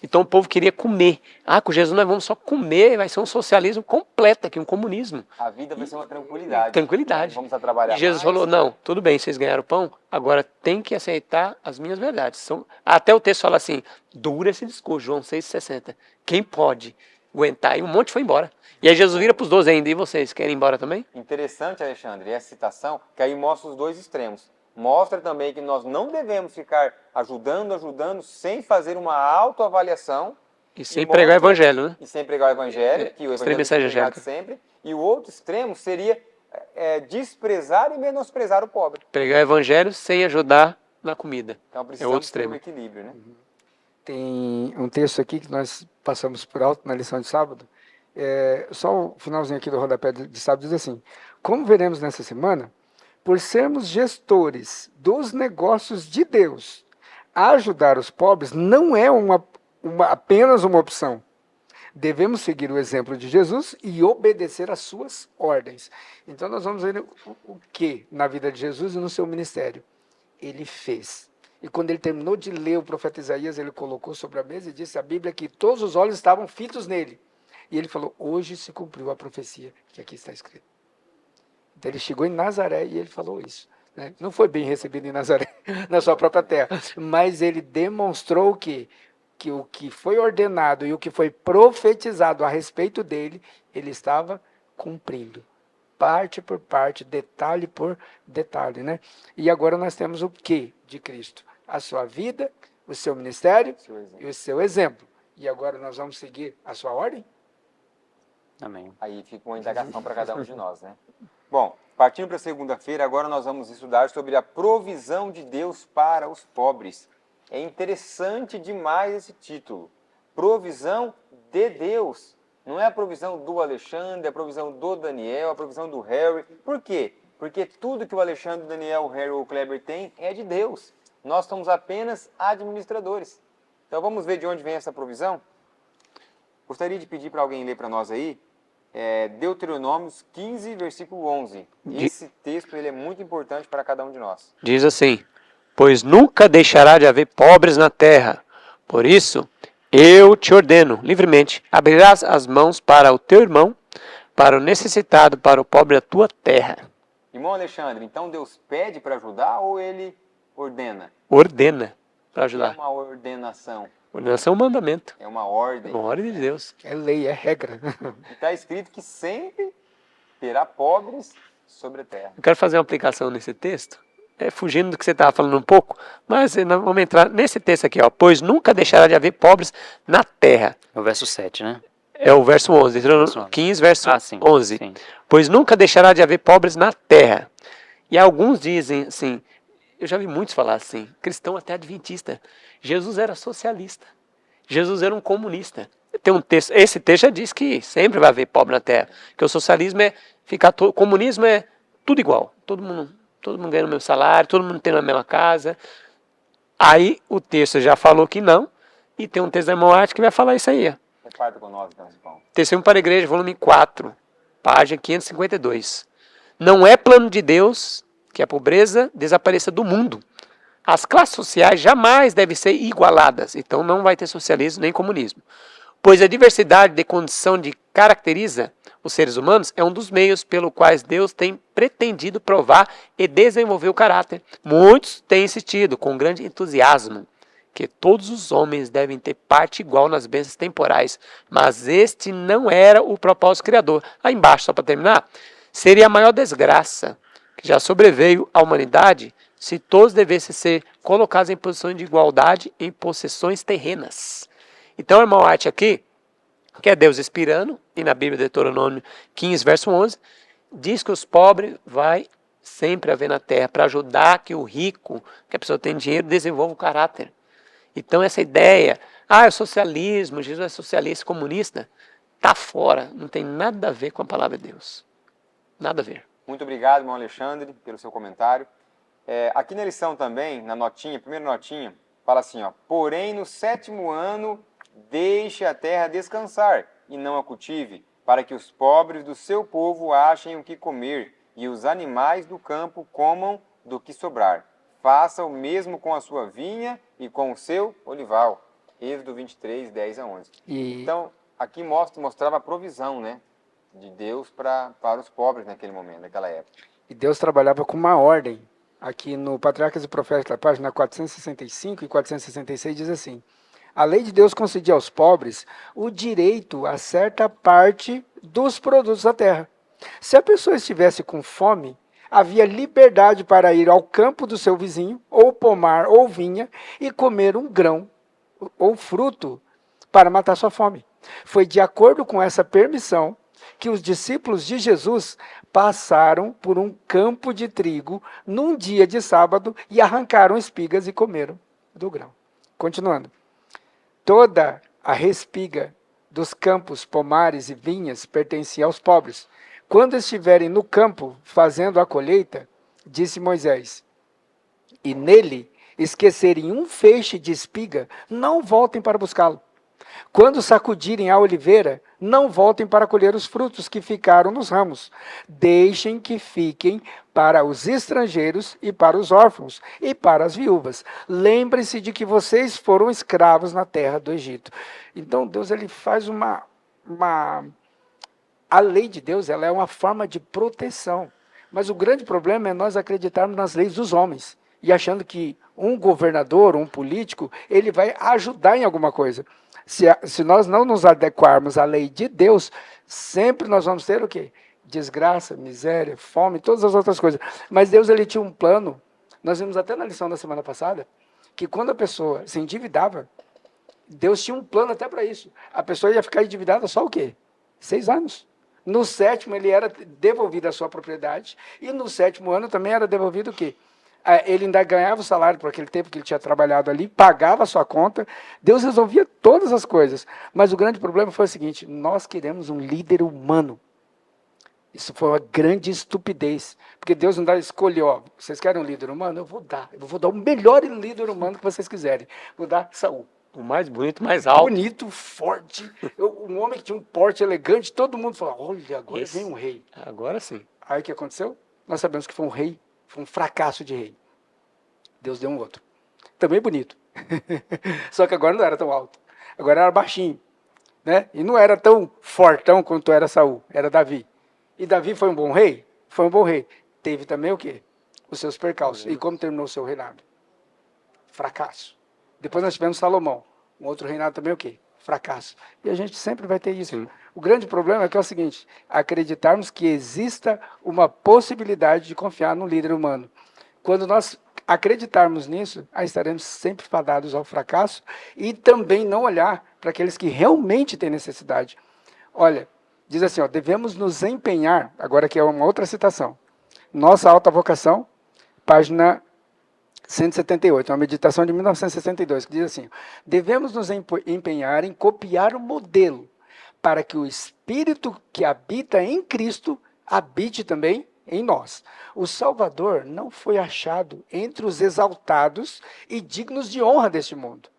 B: Então o povo queria comer. Com Jesus nós vamos só comer, vai ser um socialismo completo aqui, um comunismo.
A: A vida vai ser uma tranquilidade.
B: Tranquilidade.
A: Vamos a trabalhar
B: E Jesus
A: mais.
B: falou, não, tudo bem, vocês ganharam pão, agora tem que aceitar as minhas verdades. Até o texto fala assim, dura esse discurso, João 6,60. Quem pode aguentar? E um monte foi embora. E aí Jesus vira para os 12 ainda, e vocês, querem ir embora também?
A: Interessante, Alexandre, essa citação, que aí mostra os dois extremos. Mostra também que nós não devemos ficar ajudando, sem fazer uma autoavaliação.
B: E sem pregar o evangelho, né?
A: E sem pregar o evangelho, que o evangelho é pregado sempre. E o outro extremo seria desprezar e menosprezar o pobre.
B: Pregar o evangelho sem ajudar na comida.
A: Então
B: É
A: precisamos
B: outro
A: ter um
B: extremo.
A: equilíbrio, né?
C: Tem um texto aqui que nós passamos por alto na lição de sábado. Só o finalzinho aqui do rodapé de sábado diz assim: como veremos nessa semana, por sermos gestores dos negócios de Deus, ajudar os pobres não é apenas uma opção. Devemos seguir o exemplo de Jesus e obedecer às suas ordens. Então nós vamos ver o que na vida de Jesus e no seu ministério ele fez. E quando ele terminou de ler o profeta Isaías, ele colocou sobre a mesa e disse a Bíblia que todos os olhos estavam fitos nele. E ele falou, hoje se cumpriu a profecia que aqui está escrita. Então ele chegou em Nazaré e ele falou isso. Né? Não foi bem recebido em Nazaré, na sua própria terra, mas ele demonstrou que o que foi ordenado e o que foi profetizado a respeito dele, ele estava cumprindo. Parte por parte, detalhe por detalhe. Né? E agora nós temos o que de Cristo? A sua vida, o seu ministério e o seu exemplo. E agora nós vamos seguir a sua ordem?
D: Amém.
A: Aí fica uma indagação para cada um de nós, né? Bom, partindo para segunda-feira, agora nós vamos estudar sobre a provisão de Deus para os pobres. É interessante demais esse título. Provisão de Deus. Não é a provisão do Alexandre, é a provisão do Daniel, a provisão do Harry. Por quê? Porque tudo que o Alexandre, o Daniel, o Harry ou o Kleber tem é de Deus. Nós somos apenas administradores. Então vamos ver de onde vem essa provisão? Gostaria de pedir para alguém ler para nós aí, Deuteronômios 15, versículo 11. Esse texto ele é muito importante para cada um de nós.
B: Diz assim, pois nunca deixará de haver pobres na terra. Por isso, eu te ordeno, livremente, abrirás as mãos para o teu irmão, para o necessitado, para o pobre da tua terra.
A: Irmão Alexandre, então Deus pede para ajudar ou ele ordena?
B: Ordena para
A: É
B: ajudar.
A: uma ordenação,
B: Ordenação é um mandamento.
A: é uma ordem.
B: É uma ordem de Deus.
C: É lei, é regra.
A: Está escrito que sempre terá pobres sobre a terra.
B: Eu quero fazer uma aplicação nesse texto, fugindo do que você estava falando um pouco, mas nós vamos entrar nesse texto aqui, ó. Pois nunca deixará de haver pobres na terra.
D: É o verso 7, né?
B: É o verso 11,
D: Verso 11.
B: 15, verso
D: Sim,
B: 11.
D: sim.
B: Pois nunca deixará de haver pobres na terra. E alguns dizem assim, eu já vi muitos falar assim, cristão até adventista. Jesus era socialista. Jesus era um comunista. Tem um texto, esse texto já diz que sempre vai haver pobre na terra. Que o socialismo o comunismo é tudo igual. Todo mundo ganha o mesmo salário, todo mundo tem na mesma casa. Aí o texto já falou que não. E tem um texto da irmã Arte que vai falar isso aí. Ó.
A: Reparta com nós, então, Zipão.
B: Testemunho para a Igreja, volume 4, página 552. Não é plano de Deus que a pobreza desapareça do mundo. As classes sociais jamais devem ser igualadas, então não vai ter socialismo nem comunismo. Pois a diversidade de condição que caracteriza os seres humanos é um dos meios pelo quais Deus tem pretendido provar e desenvolver o caráter. Muitos têm insistido com grande entusiasmo que todos os homens devem ter parte igual nas bênçãos temporais, mas este não era o propósito criador. Aí embaixo, só para terminar, seria a maior desgraça que já sobreveio à humanidade se todos devessem ser colocados em posições de igualdade em possessões terrenas. Então, o irmão White aqui, que é Deus inspirando, e na Bíblia, Deuteronômio 15, verso 11, diz que os pobres vai sempre haver na terra para ajudar que o rico, que a pessoa tem dinheiro, desenvolva o caráter. Então, essa ideia, é socialismo, Jesus é socialista, comunista, está fora, não tem nada a ver com a palavra de Deus. Nada a ver.
A: Muito obrigado, irmão Alexandre, pelo seu comentário. Aqui na lição também, na notinha, primeira notinha, fala assim, ó, porém no 7º ano deixe a terra descansar e não a cultive, para que os pobres do seu povo achem o que comer e os animais do campo comam do que sobrar. Faça o mesmo com a sua vinha e com o seu olival. Êxodo 23, 10 a 11. Então, aqui mostrava a provisão, né, de Deus para os pobres naquele momento, naquela época.
C: E Deus trabalhava com uma ordem. Aqui no Patriarcas e Profetas, página 465 e 466, diz assim: a lei de Deus concedia aos pobres o direito a certa parte dos produtos da terra. Se a pessoa estivesse com fome, havia liberdade para ir ao campo do seu vizinho, ou pomar, ou vinha, e comer um grão ou fruto para matar sua fome. Foi de acordo com essa permissão que os discípulos de Jesus passaram por um campo de trigo num dia de sábado e arrancaram espigas e comeram do grão. Continuando. Toda a respiga dos campos, pomares e vinhas pertencia aos pobres. Quando estiverem no campo fazendo a colheita, disse Moisés, e nele esquecerem um feixe de espiga, não voltem para buscá-lo. Quando sacudirem a oliveira, não voltem para colher os frutos que ficaram nos ramos. Deixem que fiquem para os estrangeiros e para os órfãos e para as viúvas. Lembrem-se de que vocês foram escravos na terra do Egito. Então Deus ele faz a lei de Deus ela é uma forma de proteção. Mas o grande problema é nós acreditarmos nas leis dos homens e achando que um governador, um político, ele vai ajudar em alguma coisa. Se nós não nos adequarmos à lei de Deus, sempre nós vamos ter o quê? Desgraça, miséria, fome, todas as outras coisas. Mas Deus ele tinha um plano, nós vimos até na lição da semana passada, que quando a pessoa se endividava, Deus tinha um plano até para isso. A pessoa ia ficar endividada só o quê? 6 anos. No 7º ele era devolvido a sua propriedade, e no 7º ano também era devolvido o quê? Ele ainda ganhava o salário por aquele tempo que ele tinha trabalhado ali, pagava a sua conta, Deus resolvia todas as coisas. Mas o grande problema foi o seguinte, nós queremos um líder humano. Isso foi uma grande estupidez, porque Deus não escolheu, ó, vocês querem um líder humano? Eu vou dar o melhor líder humano que vocês quiserem. Vou dar Saul.
B: O mais bonito, mais alto.
C: Bonito, forte, um homem que tinha um porte elegante, todo mundo falou, olha, agora vem um rei.
B: Agora sim.
C: Aí o que aconteceu? Nós sabemos que foi um rei, foi um fracasso de rei. Deus deu um outro. Também bonito. Só que agora não era tão alto. Agora era baixinho. Né? E não era tão fortão quanto era Saul, era Davi. E Davi foi um bom rei? Foi um bom rei. Teve também o quê? Os seus percalços. E como terminou o seu reinado? Fracasso. Depois nós tivemos Salomão. Um outro reinado também o quê? Fracasso. E a gente sempre vai ter isso. Sim. O grande problema é que é o seguinte, acreditarmos que exista uma possibilidade de confiar no líder humano. Quando nós acreditarmos nisso, aí estaremos sempre fadados ao fracasso e também não olhar para aqueles que realmente têm necessidade. Olha, diz assim, ó, devemos nos empenhar, agora aqui é uma outra citação, Nossa Alta Vocação, página 178, uma meditação de 1962, que diz assim, devemos nos empenhar em copiar o modelo para que o Espírito que habita em Cristo habite também em nós. O Salvador não foi achado entre os exaltados e dignos de honra deste mundo.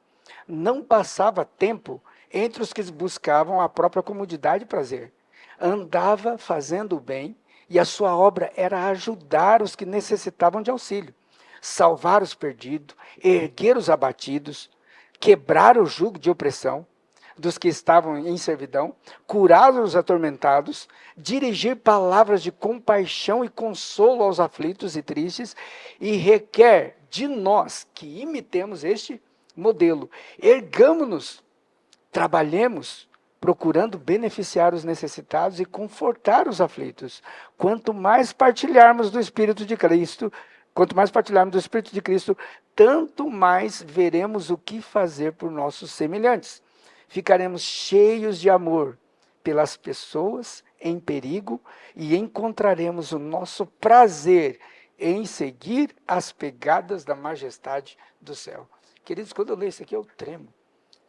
C: Não passava tempo entre os que buscavam a própria comodidade e prazer. Andava fazendo o bem e a sua obra era ajudar os que necessitavam de auxílio, salvar os perdidos, erguer os abatidos, quebrar o jugo de opressão dos que estavam em servidão, curar os atormentados, dirigir palavras de compaixão e consolo aos aflitos e tristes, e requer de nós que imitemos este modelo. Ergamo-nos, trabalhemos, procurando beneficiar os necessitados e confortar os aflitos. Quanto mais partilharmos do Espírito de Cristo, tanto mais veremos o que fazer por nossos semelhantes. ficaremos cheios de amor pelas pessoas em perigo e encontraremos o nosso prazer em seguir as pegadas da majestade do céu. Queridos, quando eu leio isso aqui, eu tremo.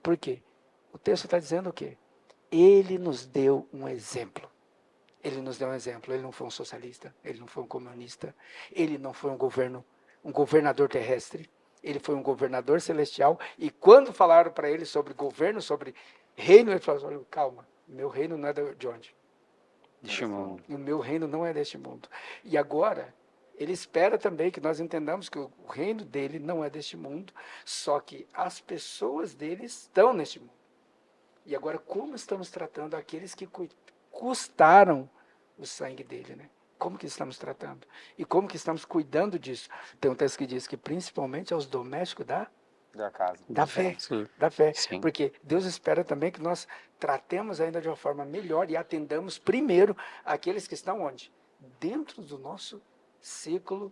C: Por quê? O texto está dizendo o quê? Ele nos deu um exemplo. Ele nos deu um exemplo. Ele não foi um socialista, ele não foi um comunista, ele não foi um governador terrestre, ele foi um governador celestial. E quando falaram para ele sobre governo, sobre reino, ele falou: olha, calma, meu reino não é de onde?
D: Deste mundo.
C: O meu reino não é deste mundo. E agora, ele espera também que nós entendamos que o reino dele não é deste mundo, só que as pessoas dele estão neste mundo. E agora, como estamos tratando aqueles que custaram o sangue dele, né? Como que estamos tratando? E como que estamos cuidando disso? Tem um texto que diz que principalmente aos domésticos da
A: casa.
C: Da fé,
B: Sim.
C: da fé.
D: Sim.
C: Porque Deus espera também que nós tratemos ainda de uma forma melhor e atendamos primeiro aqueles que estão onde? Dentro do nosso ciclo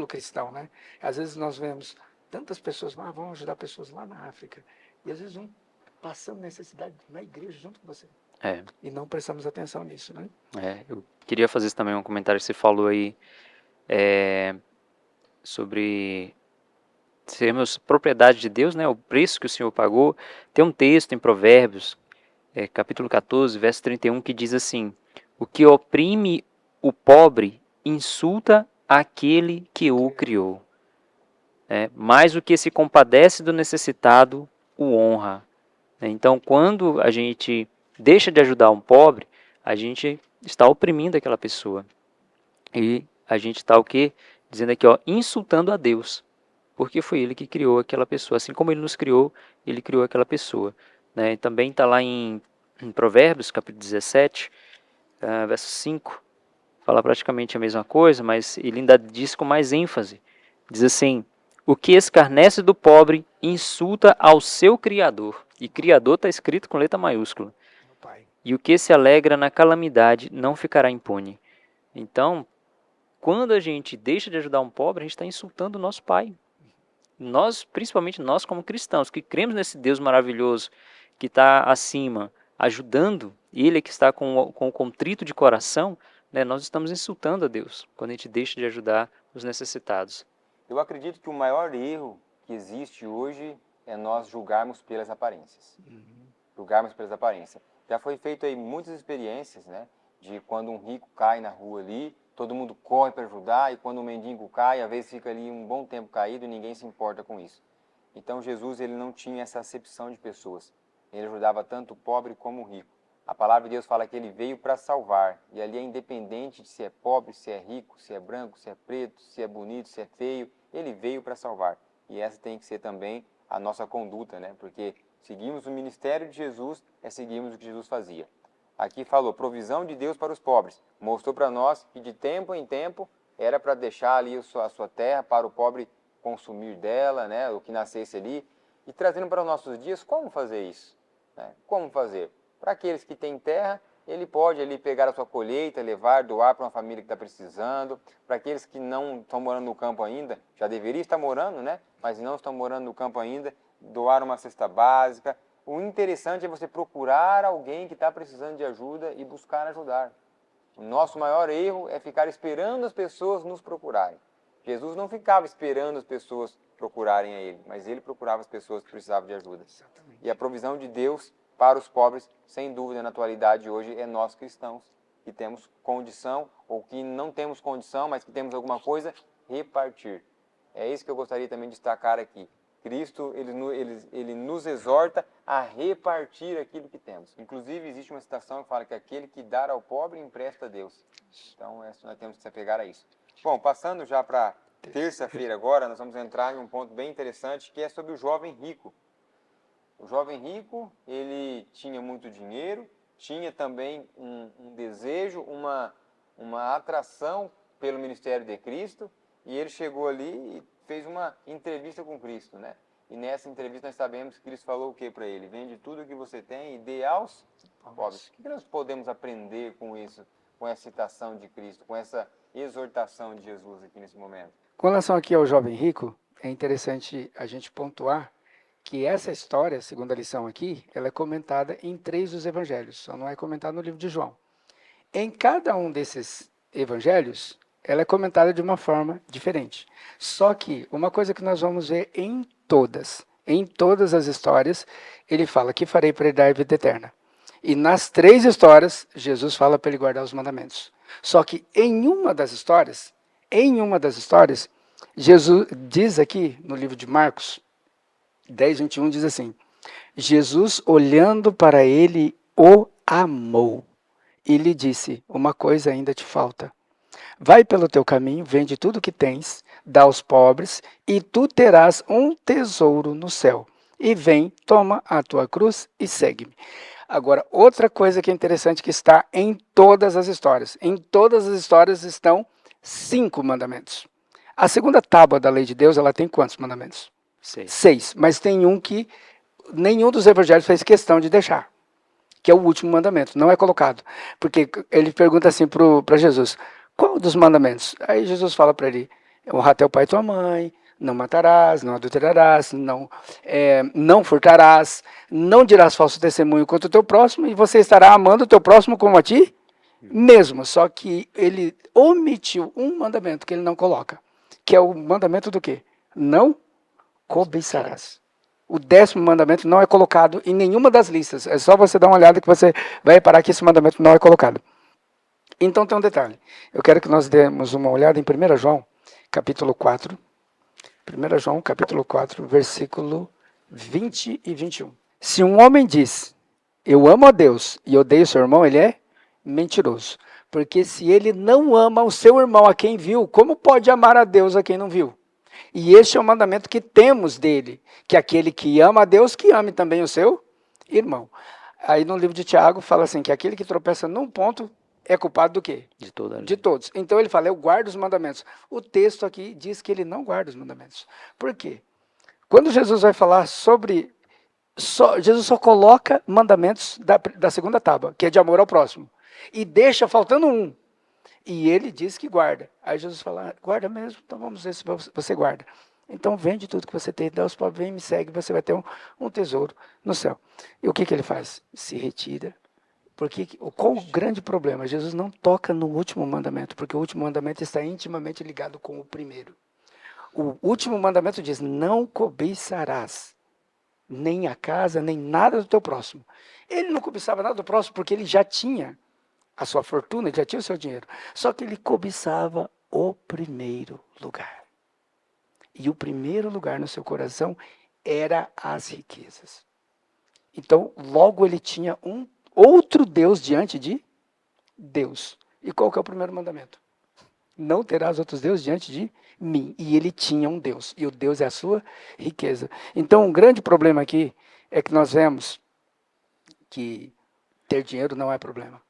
C: cristão, né? Às vezes nós vemos tantas pessoas, vamos ajudar pessoas lá na África, e às vezes vão passando necessidade na igreja junto com você.
D: É.
C: E não prestamos atenção nisso, né?
D: Eu queria fazer também um comentário que você falou aí sobre sermos propriedade de Deus, né? O preço que o Senhor pagou. Tem um texto em Provérbios, capítulo 14, verso 31, que diz assim: o que oprime o pobre insulta aquele que o criou. Mas o que se compadece do necessitado o honra. Então, quando a gente deixa de ajudar um pobre, a gente está oprimindo aquela pessoa. E a gente está o quê? Dizendo aqui, insultando a Deus. Porque foi Ele que criou aquela pessoa. Assim como Ele nos criou, Ele criou aquela pessoa. Né? E também está lá em Provérbios, capítulo 17, verso 5. Fala praticamente a mesma coisa, mas ele ainda diz com mais ênfase. Diz assim: o que escarnece do pobre insulta ao seu Criador. E Criador está escrito com letra maiúscula.
C: Meu Pai.
D: E o que se alegra na calamidade não ficará impune. Então, quando a gente deixa de ajudar um pobre, a gente está insultando o nosso Pai. Nós, principalmente nós como cristãos, que cremos nesse Deus maravilhoso, que está acima, ajudando, Ele que está com o contrito de coração, né, nós estamos insultando a Deus, quando a gente deixa de ajudar os necessitados.
A: Eu acredito que o maior erro que existe hoje é nós julgarmos pelas aparências. Julgarmos pelas aparências. Já foi feito aí muitas experiências, né, de quando um rico cai na rua ali, todo mundo corre para ajudar, e quando um mendigo cai, às vezes fica ali um bom tempo caído e ninguém se importa com isso. Então Jesus, ele não tinha essa acepção de pessoas. Ele ajudava tanto o pobre como o rico. A palavra de Deus fala que ele veio para salvar, e ali é independente de se é pobre, se é rico, se é branco, se é preto, se é bonito, se é feio, ele veio para salvar. E essa tem que ser também a nossa conduta, né? Porque seguimos o ministério de Jesus, seguimos o que Jesus fazia. Aqui falou, provisão de Deus para os pobres. Mostrou para nós que de tempo em tempo era para deixar ali a sua terra para o pobre consumir dela, né, o que nascesse ali. E trazendo para os nossos dias, como fazer isso? Né? Como fazer? Para aqueles que têm terra, ele pode ali pegar a sua colheita, levar, doar para uma família que está precisando. Para aqueles que não estão morando no campo ainda, já deveria estar morando, né, mas não estão morando no campo ainda, doar uma cesta básica. O interessante é você procurar alguém que está precisando de ajuda e buscar ajudar. O nosso maior erro é ficar esperando as pessoas nos procurarem. Jesus não ficava esperando as pessoas procurarem a Ele, mas Ele procurava as pessoas que precisavam de ajuda.
C: Exatamente.
A: E a provisão de Deus para os pobres, sem dúvida, na atualidade hoje, é nós cristãos, que temos condição, ou que não temos condição, mas que temos alguma coisa, repartir. É isso que eu gostaria também de destacar aqui. Cristo, ele nos exorta a repartir aquilo que temos. Inclusive, existe uma citação que fala que aquele que dá ao pobre empresta a Deus. Então, nós temos que se apegar a isso. Bom, passando já para terça-feira agora, nós vamos entrar em um ponto bem interessante, que é sobre o jovem rico. O jovem rico, ele tinha muito dinheiro, tinha também um desejo, uma atração pelo ministério de Cristo, e ele chegou ali e fez uma entrevista com Cristo, né? E nessa entrevista nós sabemos que Cristo falou o que para ele? Vende tudo o que você tem e dê aos pobres. O que nós podemos aprender com isso, com essa citação de Cristo, com essa exortação de Jesus aqui nesse momento?
C: Com relação aqui ao jovem rico, é interessante a gente pontuar que essa história, segundo a lição aqui, ela é comentada em 3 dos evangelhos, só não é comentada no livro de João. Em cada um desses evangelhos, ela é comentada de uma forma diferente. Só que uma coisa que nós vamos ver em todas as histórias, ele fala que farei para ele dar vida eterna. E nas 3 histórias, Jesus fala para ele guardar os mandamentos. Só que em uma das histórias, Jesus diz aqui no livro de Marcos 10, 21, diz assim: Jesus, olhando para ele, o amou e lhe disse: uma coisa ainda te falta. Vai pelo teu caminho, vende tudo o que tens, dá aos pobres, e tu terás um tesouro no céu. E vem, toma a tua cruz e segue-me. Agora, outra coisa que é interessante que está em todas as histórias. Em todas as histórias estão 5 mandamentos. A segunda tábua da lei de Deus, ela tem quantos mandamentos? 6. Mas tem um que nenhum dos evangelhos fez questão de deixar, que é o último mandamento. Não é colocado. Porque ele pergunta assim para Jesus: qual dos mandamentos? Aí Jesus fala para ele: honrar teu pai e tua mãe, não matarás, não adulterarás, não furtarás, não dirás falso testemunho contra o teu próximo, e você estará amando o teu próximo como a ti mesmo. Só que ele omitiu um mandamento que ele não coloca, que é o mandamento do quê? Não cobiçarás. O 10º mandamento não é colocado em nenhuma das listas. É só você dar uma olhada que você vai reparar que esse mandamento não é colocado. Então tem um detalhe. Eu quero que nós demos uma olhada em 1 João, capítulo 4. 1 João, capítulo 4, versículo 20 e 21. Se um homem diz: eu amo a Deus e odeio seu irmão, ele é mentiroso. Porque se ele não ama o seu irmão a quem viu, como pode amar a Deus a quem não viu? E este é o mandamento que temos dele, que aquele que ama a Deus, que ame também o seu irmão. Aí no livro de Tiago fala assim, que aquele que tropeça num ponto é culpado do quê? De todos. Então ele fala: eu guardo os mandamentos. O texto aqui diz que ele não guarda os mandamentos. Por quê? Quando Jesus vai falar sobre... Jesus só coloca mandamentos da segunda tábua, que é de amor ao próximo. E deixa faltando um. E ele diz que guarda. Aí Jesus fala: guarda mesmo? Então vamos ver se você guarda. Então vende tudo que você tem, dá aos pobres, vem, me segue, você vai ter um tesouro no céu. E o que ele faz? Se retira. Porque qual o grande problema? Jesus não toca no último mandamento, porque o último mandamento está intimamente ligado com o primeiro. O último mandamento diz: não cobiçarás nem a casa, nem nada do teu próximo. Ele não cobiçava nada do próximo porque ele já tinha a sua fortuna, ele já tinha o seu dinheiro. Só que ele cobiçava o primeiro lugar. E o primeiro lugar no seu coração era as riquezas. Então, logo ele tinha um outro Deus diante de Deus. E qual que é o primeiro mandamento? Não terás outros deuses diante de mim. E ele tinha um Deus. E o Deus é a sua riqueza. Então, um grande problema aqui é que nós vemos que ter dinheiro não é problema.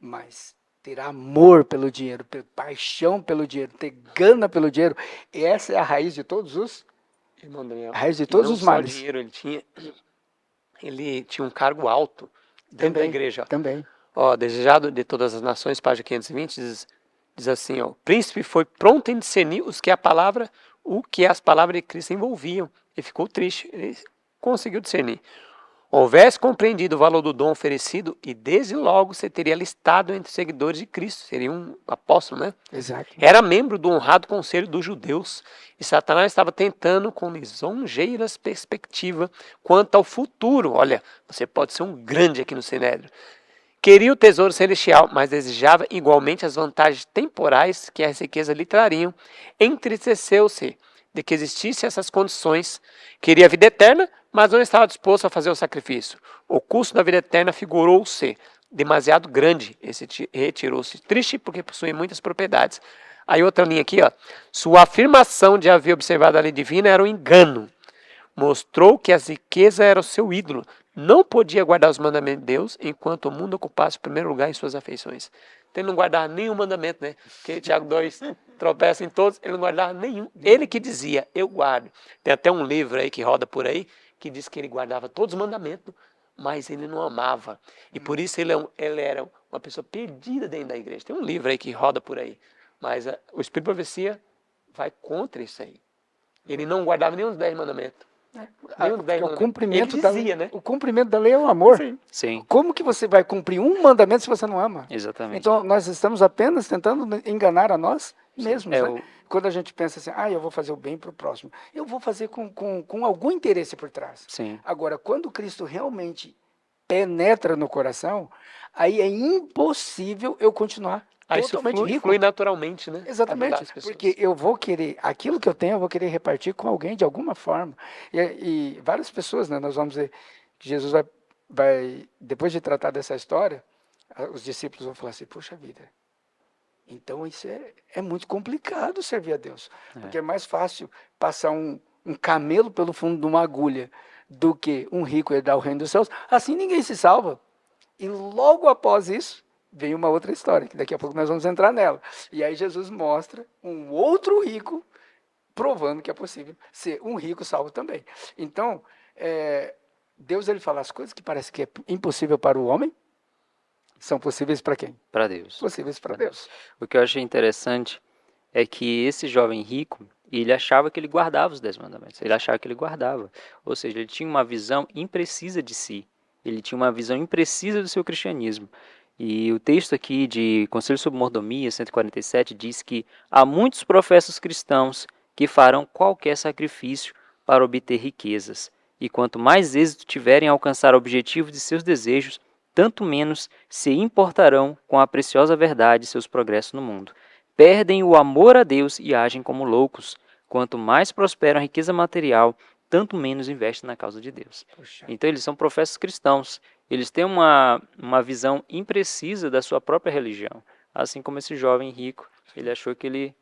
C: Mas ter amor pelo dinheiro, ter paixão pelo dinheiro, ter gana pelo dinheiro, essa é a raiz de todos os...
B: Irmão Daniel,
C: a raiz de todos os males.
B: Só dinheiro ele tinha um cargo alto dentro da igreja.
C: Também.
B: Ó, desejado de todas as nações, página 520, diz assim, ó: o príncipe foi pronto em discernir o que as palavras de Cristo envolviam. Ele ficou triste, ele conseguiu discernir. Houvesse compreendido o valor do dom oferecido, e desde logo você teria listado entre os seguidores de Cristo. Seria um apóstolo, né?
C: Exato.
B: Era membro do honrado conselho dos judeus, e Satanás estava tentando com lisonjeiras perspectivas quanto ao futuro. Olha, você pode ser um grande aqui no Sinédrio. Queria o tesouro celestial, mas desejava igualmente as vantagens temporais que as riquezas lhe trariam. Entristeceu-se de que existissem essas condições. Queria a vida eterna, mas não estava disposto a fazer o sacrifício. O custo da vida eterna figurou-se demasiado grande. Esse retirou-se triste porque possuía muitas propriedades. Aí outra linha aqui, ó. Sua afirmação de haver observado a lei divina era um engano. Mostrou que as riquezas eram o seu ídolo. Não podia guardar os mandamentos de Deus enquanto o mundo ocupasse o primeiro lugar em suas afeições. Então ele não guardava nenhum mandamento, né? Porque Tiago 2 tropeça em todos, ele não guardava nenhum. Ele que dizia: eu guardo. Tem até um livro aí que roda por aí, que diz que ele guardava todos os mandamentos, mas ele não amava. E por isso ele era uma pessoa perdida dentro da igreja. Tem um livro aí que roda por aí. Mas o Espírito de Profecia vai contra isso aí. Ele não guardava nem os 10 mandamentos. Nenhum dos 10
C: Porque o
B: mandamentos.
C: cumprimento
B: Ele
C: da
B: dizia,
C: lei,
B: né?
C: o cumprimento da lei é o amor.
B: Sim.
D: Sim,
C: Como que você vai cumprir um mandamento se você não ama?
D: exatamente.
C: Então, nós estamos apenas tentando enganar a nós mesmos,
D: É
C: né?
D: o-
C: Quando a gente pensa assim, eu vou fazer o bem para o próximo, eu vou fazer com algum interesse por trás.
D: Sim,
C: Agora, quando Cristo realmente penetra no coração, aí é impossível eu continuar
B: Aí isso
C: totalmente rico.
B: flui naturalmente, né? Ajudar
C: Exatamente,
B: as pessoas.
C: porque eu vou querer, aquilo que eu tenho, eu vou querer repartir com alguém de alguma forma. E várias pessoas, né, nós vamos ver que Jesus vai, depois de tratar dessa história, os discípulos vão falar assim, puxa vida, então isso é muito complicado servir a Deus, porque é mais fácil passar um camelo pelo fundo de uma agulha do que um rico herdar o reino dos céus, assim ninguém se salva. E logo após isso, vem uma outra história, que daqui a pouco nós vamos entrar nela. E aí Jesus mostra um outro rico, provando que é possível ser um rico salvo também. Então, Deus ele fala as coisas que parece que é impossível para o homem, são possíveis para quem?
D: para Deus.
C: Possíveis para Deus.
D: O que eu achei interessante é que esse jovem rico, ele achava que ele guardava os 10 mandamentos. Ele achava que ele guardava. Ou seja, ele tinha uma visão imprecisa de si. Ele tinha uma visão imprecisa do seu cristianismo. E o texto aqui de Conselho sobre Mordomia, 147, diz que há muitos professos cristãos que farão qualquer sacrifício para obter riquezas. E quanto mais êxito tiverem em alcançar o objetivo de seus desejos, tanto menos se importarão com a preciosa verdade e seus progressos no mundo. Perdem o amor a Deus e agem como loucos. Quanto mais prosperam a riqueza material, tanto menos investem na causa de Deus.
C: Puxa.
D: Então eles são professos cristãos. Eles têm uma visão imprecisa da sua própria religião. Assim como esse jovem rico, ele achou que ele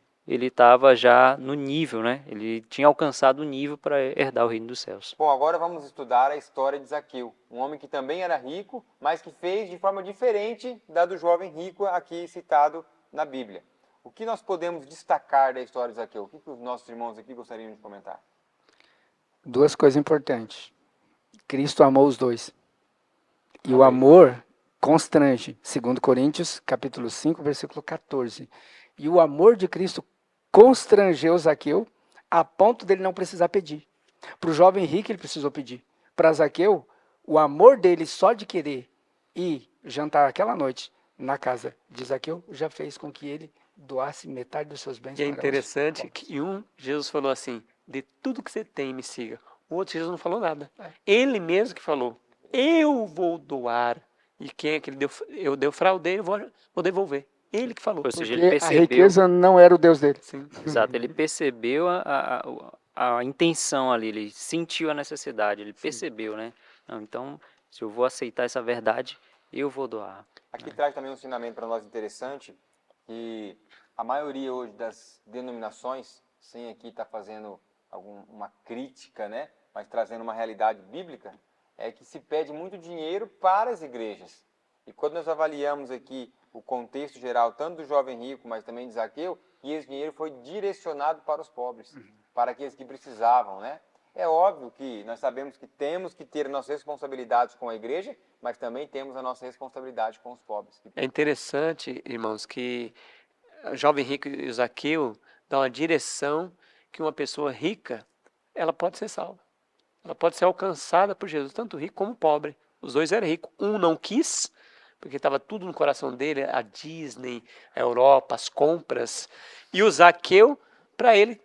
D: estava já no nível, né? Ele tinha alcançado o nível para herdar o reino dos céus.
A: Bom, agora vamos estudar a história de Zaqueu, um homem que também era rico, mas que fez de forma diferente da do jovem rico aqui citado na Bíblia. O que nós podemos destacar da história de Zaqueu? O que os nossos irmãos aqui gostariam de comentar?
C: Duas coisas importantes. Cristo amou os dois. E o amor constrange, segundo Coríntios, capítulo 5, versículo 14. E o amor de Cristo constrangeu Zaqueu a ponto dele não precisar pedir. Para o jovem rico ele precisou pedir. Para Zaqueu, o amor dele só de querer ir jantar aquela noite na casa de Zaqueu já fez com que ele doasse metade dos seus bens.
B: E é
C: para os
B: interessante
C: pobres.
B: que Jesus falou assim, de tudo que você tem, me siga. O outro Jesus não falou nada. Ele mesmo que falou, eu vou doar. E quem é que ele deu? Eu defraudei, eu vou devolver. Ele que falou.
D: Ou seja,
C: Porque
D: ele
C: a
D: percebeu,
C: riqueza não era o Deus dele.
B: Sim.
D: exato, ele percebeu a intenção ali, ele sentiu a necessidade, ele percebeu, né? Não, então, se eu vou aceitar essa verdade, eu vou doar.
A: Aqui traz também um ensinamento para nós interessante, que a maioria hoje das denominações, sem aqui estar fazendo uma crítica, né, mas trazendo uma realidade bíblica, é que se pede muito dinheiro para as igrejas. E quando nós avaliamos aqui o contexto geral, tanto do jovem rico, mas também de Zaqueu, e esse dinheiro foi direcionado para os pobres, para aqueles que precisavam, né? É óbvio que nós sabemos que temos que ter nossas responsabilidades com a igreja, mas também temos a nossa responsabilidade com os pobres.
B: É interessante, irmãos, que o jovem rico e o Zaqueu dão uma direção que uma pessoa rica, ela pode ser salva. Ela pode ser alcançada por Jesus, tanto rico como pobre. Os dois eram ricos. Um não quis, porque estava tudo no coração dele, a Disney, a Europa, as compras. E o Zaqueu, para ele,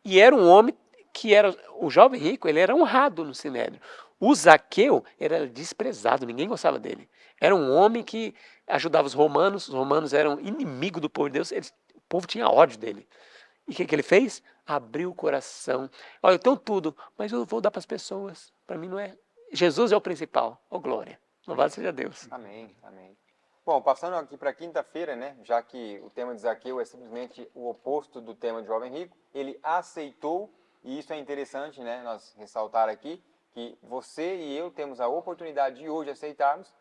B: e era um homem que era, o jovem rico, ele era honrado no Sinédrio. O Zaqueu era desprezado, ninguém gostava dele. Era um homem que ajudava os romanos eram inimigo do povo de Deus, o povo tinha ódio dele. E o que ele fez? Abriu o coração. Olha, eu tenho tudo, mas eu vou dar para as pessoas. Para mim não é. Jesus é o principal. Oh, glória. Louvado seja Deus.
A: Amém, amém. Bom, passando aqui para quinta-feira, né, já que o tema de Zaqueu é simplesmente o oposto do tema de jovem rico, ele aceitou, e isso é interessante, né, nós ressaltar aqui, que você e eu temos a oportunidade de hoje aceitarmos,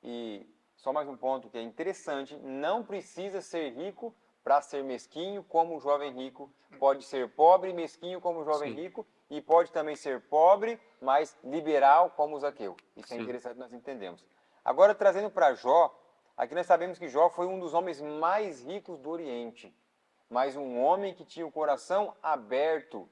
A: e só mais um ponto que é interessante, não precisa ser rico para ser mesquinho como o jovem rico, pode ser pobre e mesquinho como o jovem rico, e pode também ser pobre, mas liberal como o Zaqueu. Isso é interessante, nós entendemos. Agora, trazendo para Jó, aqui nós sabemos que Jó foi um dos homens mais ricos do Oriente, mas um homem que tinha o coração aberto.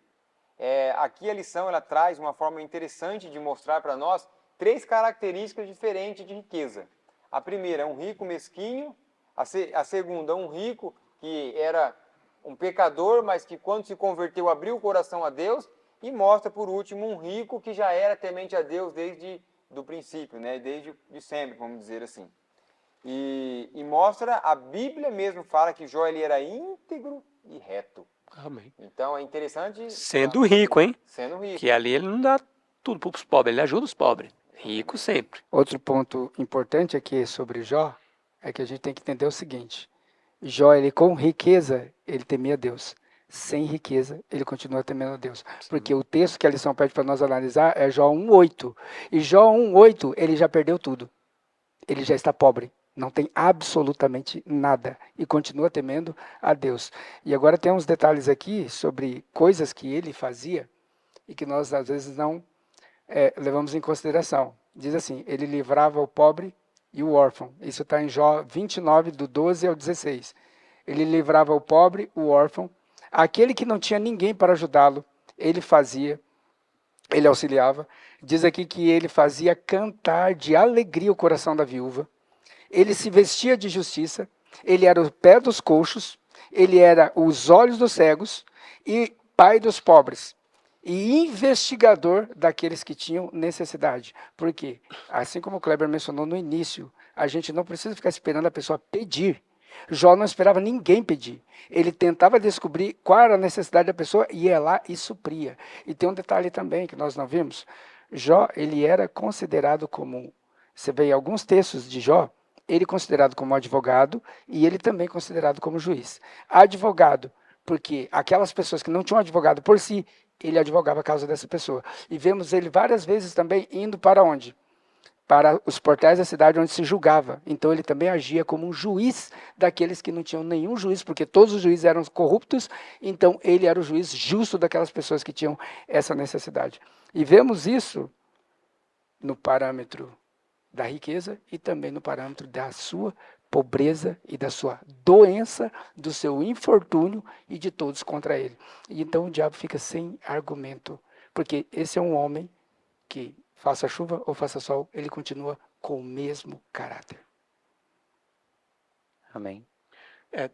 A: aqui a lição ela traz uma forma interessante de mostrar para nós 3 características diferentes de riqueza. A primeira é um rico mesquinho, a segunda um rico que era um pecador, mas que quando se converteu abriu o coração a Deus, e mostra por último um rico que já era temente a Deus desde do princípio, né? Desde de sempre, vamos dizer assim. E mostra, a Bíblia mesmo fala que Jó ele era íntegro e reto.
B: Amém.
A: Então é interessante...
B: Sendo rico, hein?
A: Sendo rico.
B: Que ali ele não dá tudo para os pobres, ele ajuda os pobres. Rico sempre.
C: Outro ponto importante aqui sobre Jó é que a gente tem que entender o seguinte: Jó, ele com riqueza, ele temia Deus. Sem riqueza, ele continua temendo a Deus. Porque o texto que a lição pede para nós analisar é Jó 1,8. E Jó 1,8, ele já perdeu tudo. Ele já está pobre. Não tem absolutamente nada. E continua temendo a Deus. E agora tem uns detalhes aqui sobre coisas que ele fazia e que nós às vezes não levamos em consideração. Diz assim: ele livrava o pobre e o órfão. Isso está em Jó 29, do 12 ao 16. Ele livrava o pobre, o órfão, aquele que não tinha ninguém para ajudá-lo, ele fazia, ele auxiliava. Diz aqui que ele fazia cantar de alegria o coração da viúva. Ele se vestia de justiça, ele era o pé dos coxos, ele era os olhos dos cegos e pai dos pobres. E investigador daqueles que tinham necessidade. Por quê? Assim como o Kleber mencionou no início, a gente não precisa ficar esperando a pessoa pedir. Jó não esperava ninguém pedir. Ele tentava descobrir qual era a necessidade da pessoa e ia lá e supria. E tem um detalhe também que nós não vimos. Jó, ele era considerado como... Você vê em alguns textos de Jó, ele considerado como advogado e ele também considerado como juiz. Advogado, porque aquelas pessoas que não tinham advogado por si, ele advogava a causa dessa pessoa. E vemos ele várias vezes também indo para onde? Para os portais da cidade onde se julgava. Então ele também agia como um juiz daqueles que não tinham nenhum juiz, porque todos os juízes eram corruptos, então ele era o juiz justo daquelas pessoas que tinham essa necessidade. E vemos isso no parâmetro da riqueza e também no parâmetro da sua pobreza e da sua doença, do seu infortúnio e de todos contra ele. E então o diabo fica sem argumento, porque esse é um homem que, faça chuva ou faça sol, ele continua com o mesmo caráter.
D: Amém.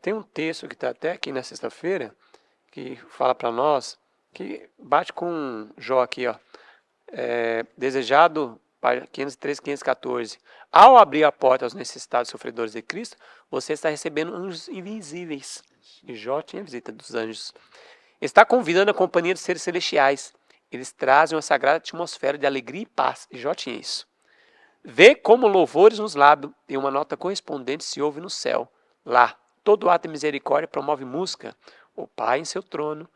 B: Tem um texto que está até aqui na sexta-feira, que fala para nós, que bate com Jó aqui, ó. Desejado, 513, 514. Ao abrir a porta aos necessitados e sofredores de Cristo, você está recebendo anjos invisíveis. E Jó tinha visita dos anjos. Está convidando a companhia dos seres celestiais. Eles trazem uma sagrada atmosfera de alegria e paz. E Jó tinha isso. Vê como louvores nos lábios e uma nota correspondente se ouve no céu. Lá, todo ato de misericórdia promove música. O Pai em seu trono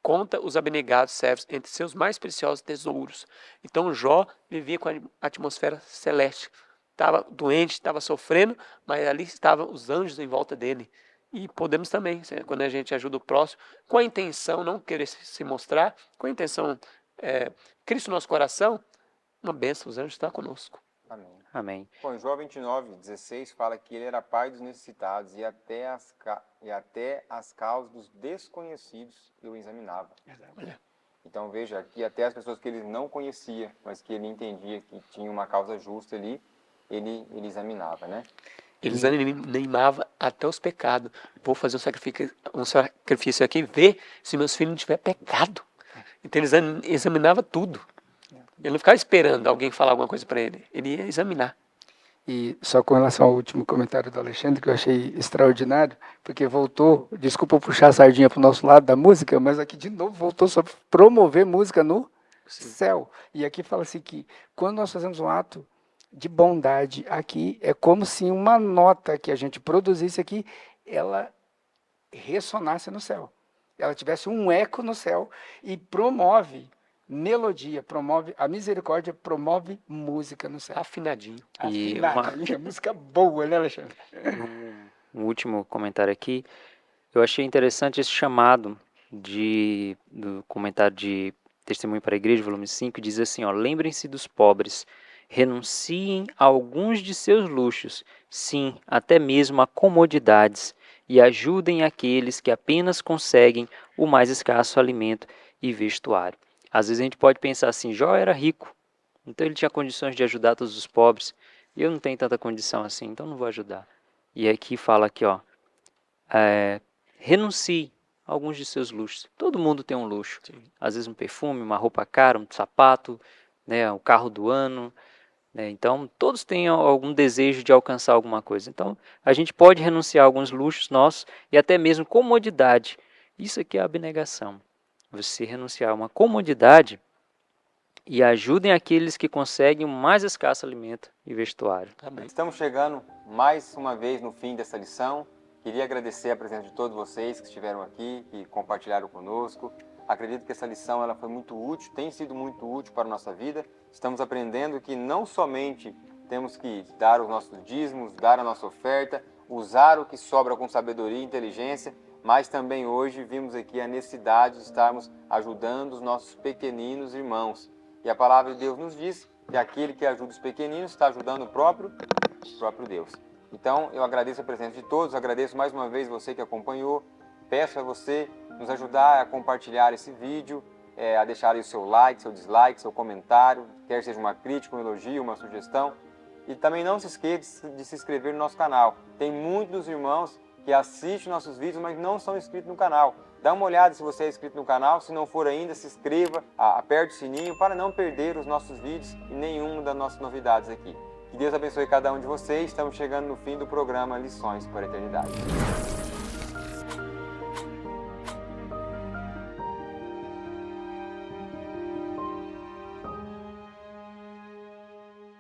B: conta os abnegados servos entre seus mais preciosos tesouros. Então Jó vivia com a atmosfera celeste. Estava doente, estava sofrendo, mas ali estavam os anjos em volta dele. E podemos também, quando a gente ajuda o próximo, com a intenção, não querer se mostrar, com a intenção, Cristo no nosso coração, uma bênção, os anjos estão conosco.
A: Amém.
D: Amém.
A: Bom, em Jó 29, 16 fala que ele era pai dos necessitados e até as causas dos desconhecidos eu examinava.
B: Olha.
A: Então veja, aqui até as pessoas que ele não conhecia, mas que ele entendia que tinha uma causa justa ali, ele examinava, né?
B: Eles animavam até os pecados. Vou fazer um sacrifício aqui, ver se meus filhos não tiver pecado. Então eles examinavam tudo. Ele não ficava esperando alguém falar alguma coisa para ele. Ele ia examinar.
C: E só com relação ao último comentário do Alexandre, que eu achei extraordinário, porque voltou, desculpa puxar a sardinha para o nosso lado da música, mas aqui de novo voltou sobre promover música no céu. E aqui fala assim que quando nós fazemos um ato de bondade aqui, é como se uma nota que a gente produzisse aqui, ela ressonasse no céu. Ela tivesse um eco no céu e promove melodia, promove a misericórdia, promove música no céu.
B: Afinadinho.
D: E
C: Afinadinho, música boa, né, Alexandre?
D: Um último comentário aqui. Eu achei interessante esse chamado do comentário de Testemunho para a Igreja, volume 5, diz assim, ó, lembrem-se dos pobres, renunciem a alguns de seus luxos, sim, até mesmo a comodidades, e ajudem aqueles que apenas conseguem o mais escasso alimento. e vestuário. Às vezes a gente pode pensar assim, Jó era rico, então ele tinha condições de ajudar todos os pobres. Eu não tenho tanta condição assim, então não vou ajudar. E aqui fala aqui, ó, renuncie a alguns de seus luxos. Todo mundo tem um luxo.
B: Sim.
D: Às vezes um perfume, uma roupa cara, um sapato, né, o carro do ano. Né? Então, todos têm algum desejo de alcançar alguma coisa. Então, a gente pode renunciar a alguns luxos nossos e até mesmo comodidade. Isso aqui é abnegação. Você renunciar a uma comodidade e ajudem aqueles que conseguem o mais escasso alimento e vestuário.
B: Amém.
A: Estamos chegando mais uma vez no fim dessa lição. Queria agradecer a presença de todos vocês que estiveram aqui, que compartilharam conosco. Acredito que essa lição ela foi muito útil, tem sido muito útil para a nossa vida. Estamos aprendendo que não somente temos que dar os nossos dízimos, dar a nossa oferta, usar o que sobra com sabedoria e inteligência, mas também hoje vimos aqui a necessidade de estarmos ajudando os nossos pequeninos irmãos. E a palavra de Deus nos diz que aquele que ajuda os pequeninos está ajudando o próprio Deus. Então, eu agradeço a presença de todos, agradeço mais uma vez você que acompanhou. Peço a você nos ajudar a compartilhar esse vídeo, a deixar aí o seu like, seu dislike, seu comentário, quer seja uma crítica, um elogio, uma sugestão. E também não se esqueça de se inscrever no nosso canal. Tem muitos irmãos que assistem nossos vídeos, mas não são inscritos no canal. Dá uma olhada se você é inscrito no canal, se não for ainda, se inscreva, aperte o sininho para não perder os nossos vídeos e nenhuma das nossas novidades aqui. Que Deus abençoe cada um de vocês. Estamos chegando no fim do programa Lições para a Eternidade.